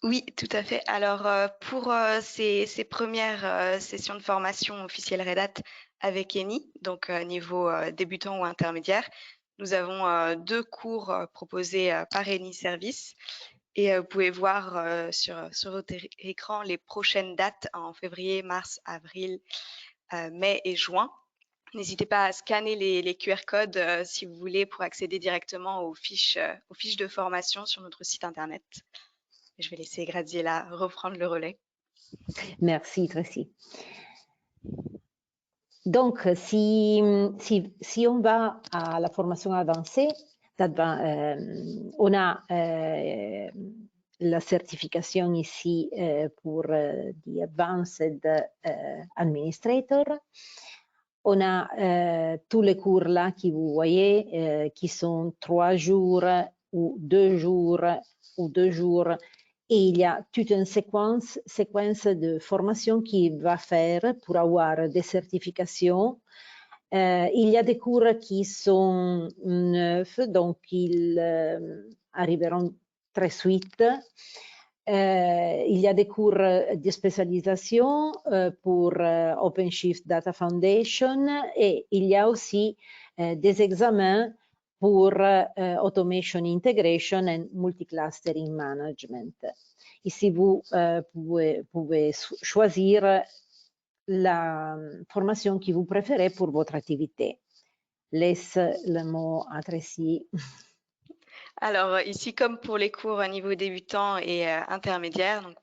Oui, tout à fait. Alors, pour ces premières sessions de formation officielle Red Hat avec Eni, donc niveau débutant ou intermédiaire, nous avons 2 cours proposés par Eni Service. Et vous pouvez voir sur votre écran les prochaines dates en février, mars, avril, mai et juin. N'hésitez pas à scanner les QR codes si vous voulez pour accéder directement aux fiches de formation sur notre site internet. Et je vais laisser Graziella reprendre le relais. Merci, Tracy. Donc, si on va à la formation avancée, on a la certification ici pour the Advanced Administrator. On a tous les cours là que vous voyez qui sont 3 jours ou 2 jours ou 2 jours. Et il y a toute une séquence de formation qui va faire pour avoir des certifications. Il y a des cours qui sont neufs, donc ils arriveront très vite. Il y a des cours de spécialisation pour OpenShift Data Foundation et il y a aussi des examens pour Automation Integration and Multiclustering Management. Ici, vous pouvez choisir la formation que vous préférez pour votre activité. Laisse le mot à Tracy. Alors ici, comme pour les cours niveau débutant et intermédiaire, donc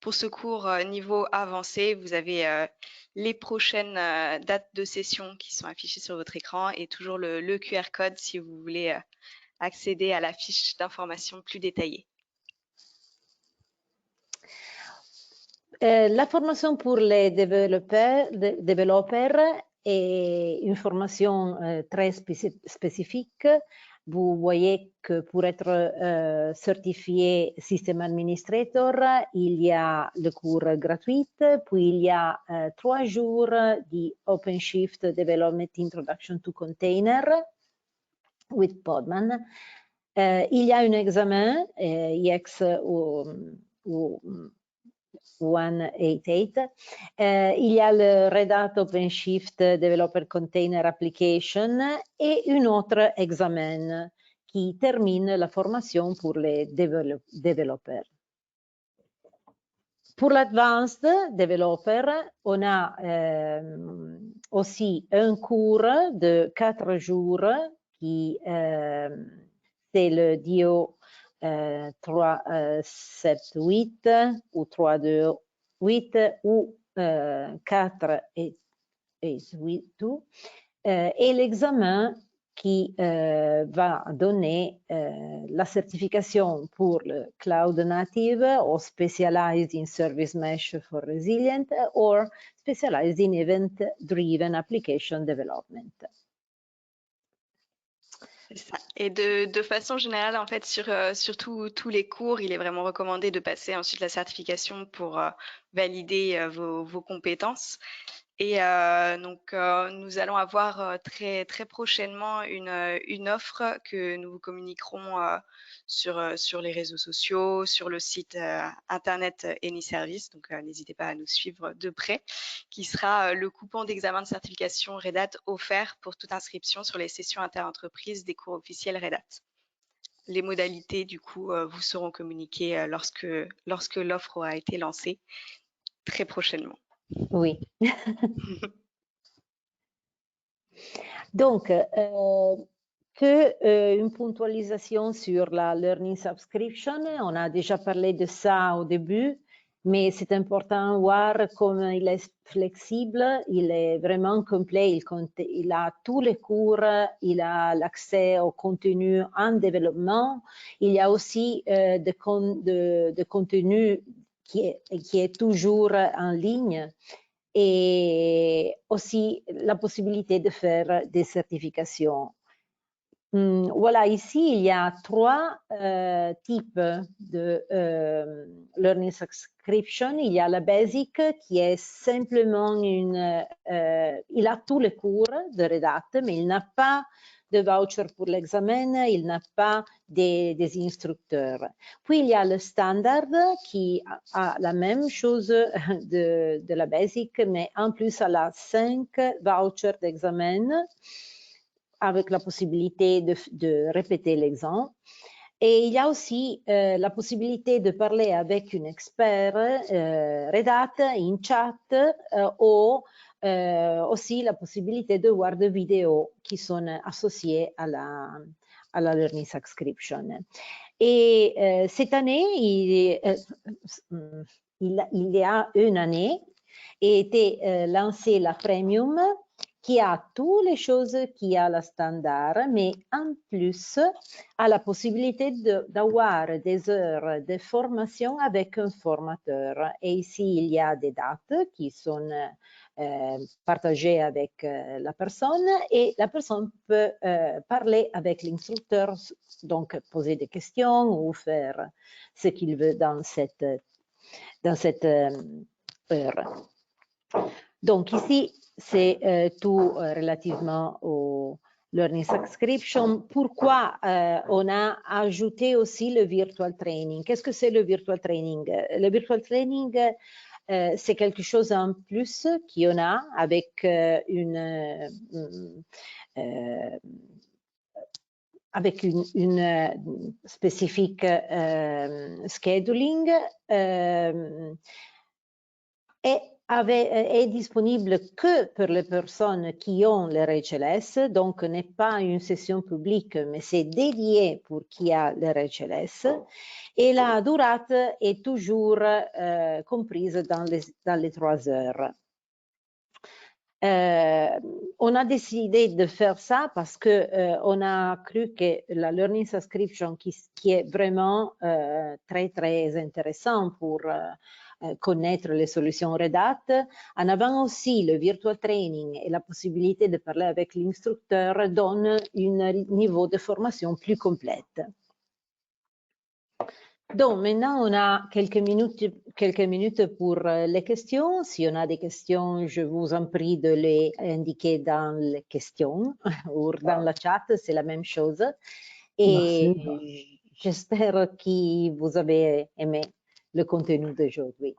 pour ce cours niveau avancé, vous avez les prochaines dates de session qui sont affichées sur votre écran et toujours le QR code si vous voulez accéder à la fiche d'information plus détaillée. La formation pour les développeurs est une formation très spécifique. Vous voyez que pour être certifié System Administrator, il y a le cours gratuit, puis il y a 3 jours de OpenShift Development Introduction to Container with Podman. Il y a un examen, IX 188. Il y a le Red Hat OpenShift Developer Container Application et un autre examen qui termine la formation pour les développeurs. Pour l'Advanced Developer, on a aussi un cours de 4 jours qui c'est le DO 378 ou 328 ou 4 et 8 et l'examen qui va donner la certification pour le Cloud Native or Specialized in Service Mesh for Resilient or Specialized in Event Driven Application Development. Et de façon générale, en fait, sur tous les cours, il est vraiment recommandé de passer ensuite la certification pour valider vos compétences. Et donc, nous allons avoir très prochainement une offre que nous vous communiquerons sur les réseaux sociaux, sur le site internet Eni Service. Donc, n'hésitez pas à nous suivre de près, qui sera le coupon d'examen de certification Red Hat offert pour toute inscription sur les sessions interentreprises des cours officiels Red Hat. Les modalités, du coup, vous seront communiquées lorsque l'offre aura été lancée très prochainement. Oui. Donc, une puntualisation sur la Learning Subscription. On a déjà parlé de ça au début, mais c'est important de voir comme il est flexible, il est vraiment complet, il a tous les cours, il a l'accès au contenu en développement, il y a aussi de contenu qui est toujours en ligne. Et aussi la possibilité de faire des certifications. Voilà, ici, il y a 3 types de Learning Subscription. Il y a la Basic qui est simplement il a tous les cours de Red Hat, mais il n'a pas de voucher pour l'examen, il n'a pas des instructeurs. Puis il y a le standard qui a la même chose de la basic, mais en plus elle a 5 vouchers d'examen avec la possibilité de répéter l'examen. Et il y a aussi la possibilité de parler avec un expert Red Hat in chat ou aussi la possibilité de voir des vidéos qui sont associées à la Learning Subscription. Et cette année, il y a une année, a été lancée la Premium, qui a toutes les choses qui a la standard, mais en plus a la possibilité d'avoir des heures de formation avec un formateur. Et ici, il y a des dates qui sont partagées avec la personne, et la personne peut parler avec l'instructeur, donc poser des questions ou faire ce qu'il veut dans cette heure. Donc ici, c'est tout relativement au Learning Subscription. Pourquoi on a ajouté aussi le Virtual Training? Qu'est-ce que c'est le Virtual Training? Le Virtual Training, c'est quelque chose en plus qu'on a avec une spécifique scheduling, est disponible que pour les personnes qui ont le RHLS, donc n'est pas une session publique, mais c'est dédié pour qui a le RHLS, et la durée est toujours comprise dans les 3 heures. On a décidé de faire ça parce que on a cru que la Learning Subscription, qui est vraiment très intéressant pour connaître les solutions Red Hat, en avant aussi le virtual training et la possibilité de parler avec l'instructeur donne un niveau de formation plus complète. Donc maintenant, on a quelques minutes pour les questions. Si on a des questions, je vous en prie de les indiquer dans les questions ou dans la chat, c'est la même chose. Et j'espère que vous avez aimé le contenu d'aujourd'hui.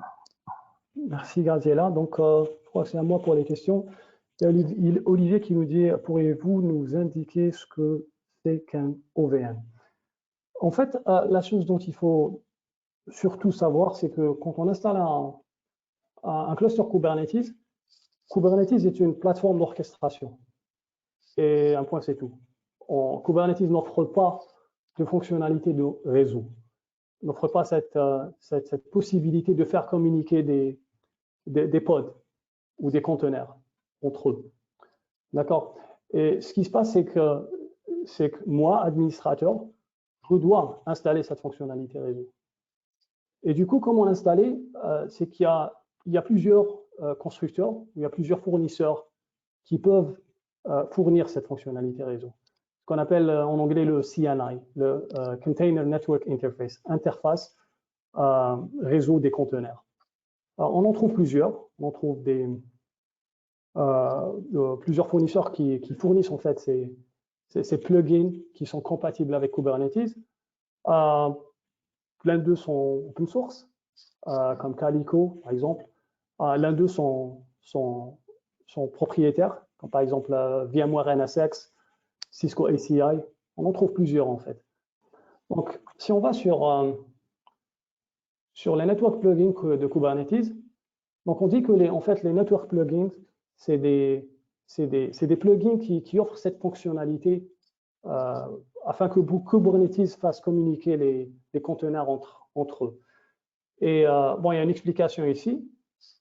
Merci Graziella. Donc, je crois que c'est à moi pour les questions. Il y a Olivier qui nous dit, pourriez-vous nous indiquer ce que c'est qu'un OVN? En fait, la chose dont il faut surtout savoir, c'est que quand on installe un cluster Kubernetes, Kubernetes est une plateforme d'orchestration. Et un point, c'est tout. Kubernetes n'offre pas de fonctionnalité de réseau, n'offre pas cette possibilité de faire communiquer des pods ou des conteneurs entre eux. D'accord? Et ce qui se passe, c'est que moi, administrateur, je dois installer cette fonctionnalité réseau. Et du coup, comment l'installer? C'est qu'il y a plusieurs constructeurs, il y a plusieurs fournisseurs qui peuvent fournir cette fonctionnalité réseau. Ce qu'on appelle en anglais le CNI, le Container Network Interface, interface réseau des conteneurs. Alors, on en trouve plusieurs. On en trouve plusieurs fournisseurs qui fournissent en fait ces plugins qui sont compatibles avec Kubernetes. L'un d'eux sont open source, comme Calico par exemple. L'un d'eux sont propriétaires, comme par exemple VMware NSX, Cisco ACI. On en trouve plusieurs en fait. Donc, si on va sur les network plugins de Kubernetes, donc on dit que en fait, les network plugins, c'est des plugins qui offrent cette fonctionnalité afin que Kubernetes fasse communiquer les conteneurs entre eux. Et bon, il y a une explication ici,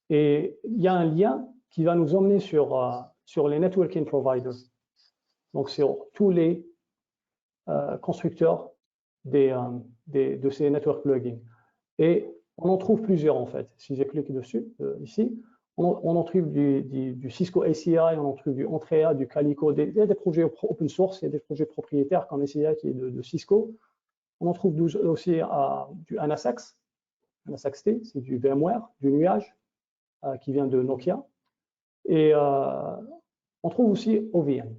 et il y a un lien qui va nous emmener sur les networking providers, donc sur tous les constructeurs de ces network plugins. Et on en trouve plusieurs en fait. Si je clique dessus, ici, on en trouve du Cisco ACI, on en trouve du Entrea, du Calico, il y a des projets open source, il y a des projets propriétaires comme ACI qui est de Cisco. On en trouve aussi du NSX, NSXT, c'est du VMware, du nuage, qui vient de Nokia. Et on trouve aussi OVN,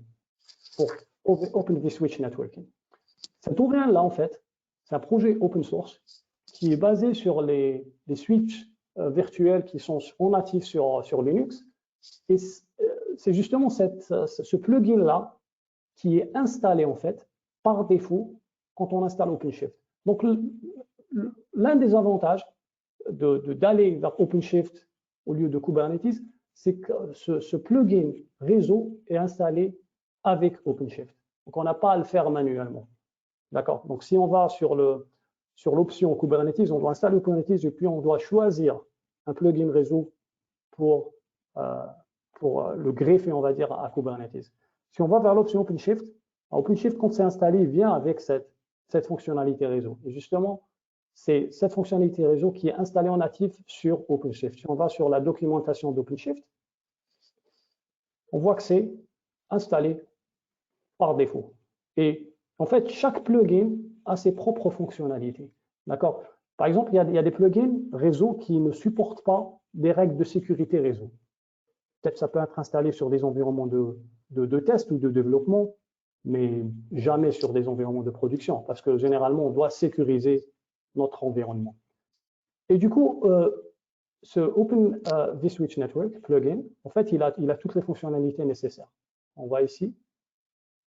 pour Open vSwitch Networking. Cet OVN-là, en fait, c'est un projet open source qui est basé sur les switches virtuels qui sont natifs sur Linux. Et c'est justement ce plugin-là qui est installé, en fait, par défaut quand on installe OpenShift. Donc, l'un des avantages d'aller vers OpenShift au lieu de Kubernetes, c'est que ce plugin réseau est installé avec OpenShift. Donc, on n'a pas à le faire manuellement. D'accord? Donc, si on va sur l'option Kubernetes, on doit installer Kubernetes et puis on doit choisir un plugin réseau pour le greffer, on va dire, à Kubernetes. Si on va vers l'option OpenShift, OpenShift, quand c'est installé, il vient avec cette fonctionnalité réseau. Et justement, c'est cette fonctionnalité réseau qui est installée en natif sur OpenShift. Si on va sur la documentation d'OpenShift, on voit que c'est installé par défaut. Et en fait, chaque plugin a ses propres fonctionnalités. D'accord? Par exemple, il y a des plugins réseau qui ne supportent pas des règles de sécurité réseau. Peut-être ça peut être installé sur des environnements de test ou de développement, mais jamais sur des environnements de production, parce que généralement, on doit sécuriser notre environnement. Et du coup, ce Open vSwitch Network plugin, en fait, il a toutes les fonctionnalités nécessaires. On voit ici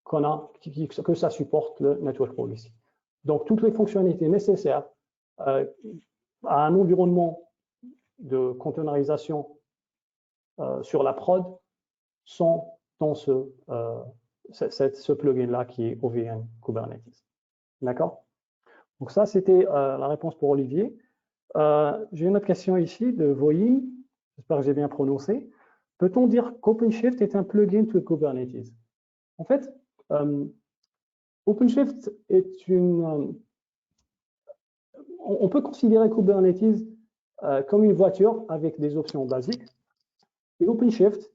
que ça supporte le Network Policy. Donc, toutes les fonctionnalités nécessaires à un environnement de containerisation sur la prod sont dans ce plugin-là qui est OVN Kubernetes. D'accord? Donc ça, c'était la réponse pour Olivier. J'ai une autre question ici de Voyin. J'espère que j'ai bien prononcé. Peut-on dire qu'OpenShift est un plugin to Kubernetes? En fait, OpenShift est on peut considérer Kubernetes comme une voiture avec des options basiques et OpenShift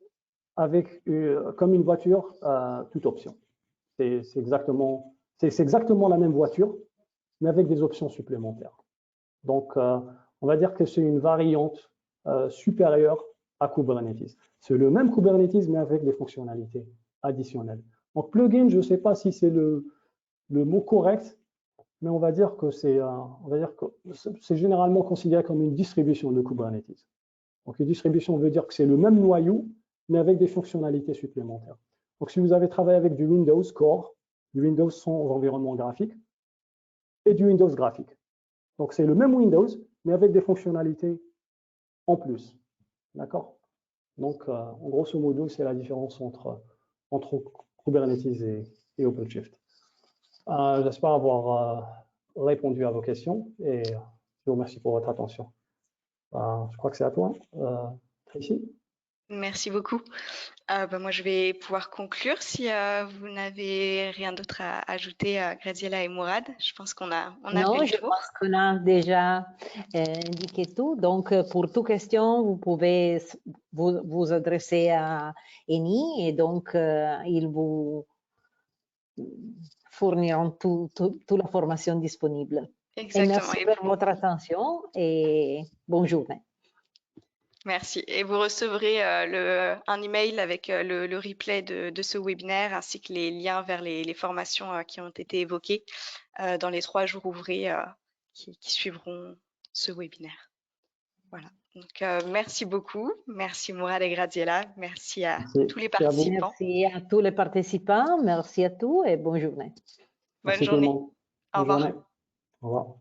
comme une voiture toute option. C'est exactement la même voiture, mais avec des options supplémentaires. Donc, on va dire que c'est une variante supérieure à Kubernetes. C'est le même Kubernetes, mais avec des fonctionnalités additionnelles. Donc, plugin, je ne sais pas si c'est le mot correct, mais on va dire que c'est généralement considéré comme une distribution de Kubernetes. Donc, une distribution veut dire que c'est le même noyau, mais avec des fonctionnalités supplémentaires. Donc, si vous avez travaillé avec du Windows Core, du Windows sans environnement graphique, et du Windows graphique. Donc, c'est le même Windows, mais avec des fonctionnalités en plus. D'accord? Donc, en grosso modo, c'est la différence entre Kubernetes et OpenShift. J'espère avoir répondu à vos questions et je vous remercie pour votre attention. Je crois que c'est à toi, Tracy. Merci beaucoup. Moi, je vais pouvoir conclure si vous n'avez rien d'autre à ajouter, Graziella et Mourad. Je pense qu'on a fait le tour. Non, je pense qu'on a déjà indiqué tout. Donc, pour toute question, vous pouvez vous adresser à Eni et donc ils vous fourniront toute la formation disponible. Exactement. Et merci pour votre attention et bonne journée. Merci. Et vous recevrez un email avec le replay de ce webinaire ainsi que les liens vers les formations qui ont été évoquées dans les 3 jours ouvrés qui suivront ce webinaire. Voilà. Donc, merci beaucoup. Merci Mourad et Graziella. Merci à tous les participants. Merci à tous les participants. Merci à tous et bonne journée. Bonne journée. Au revoir. Au revoir.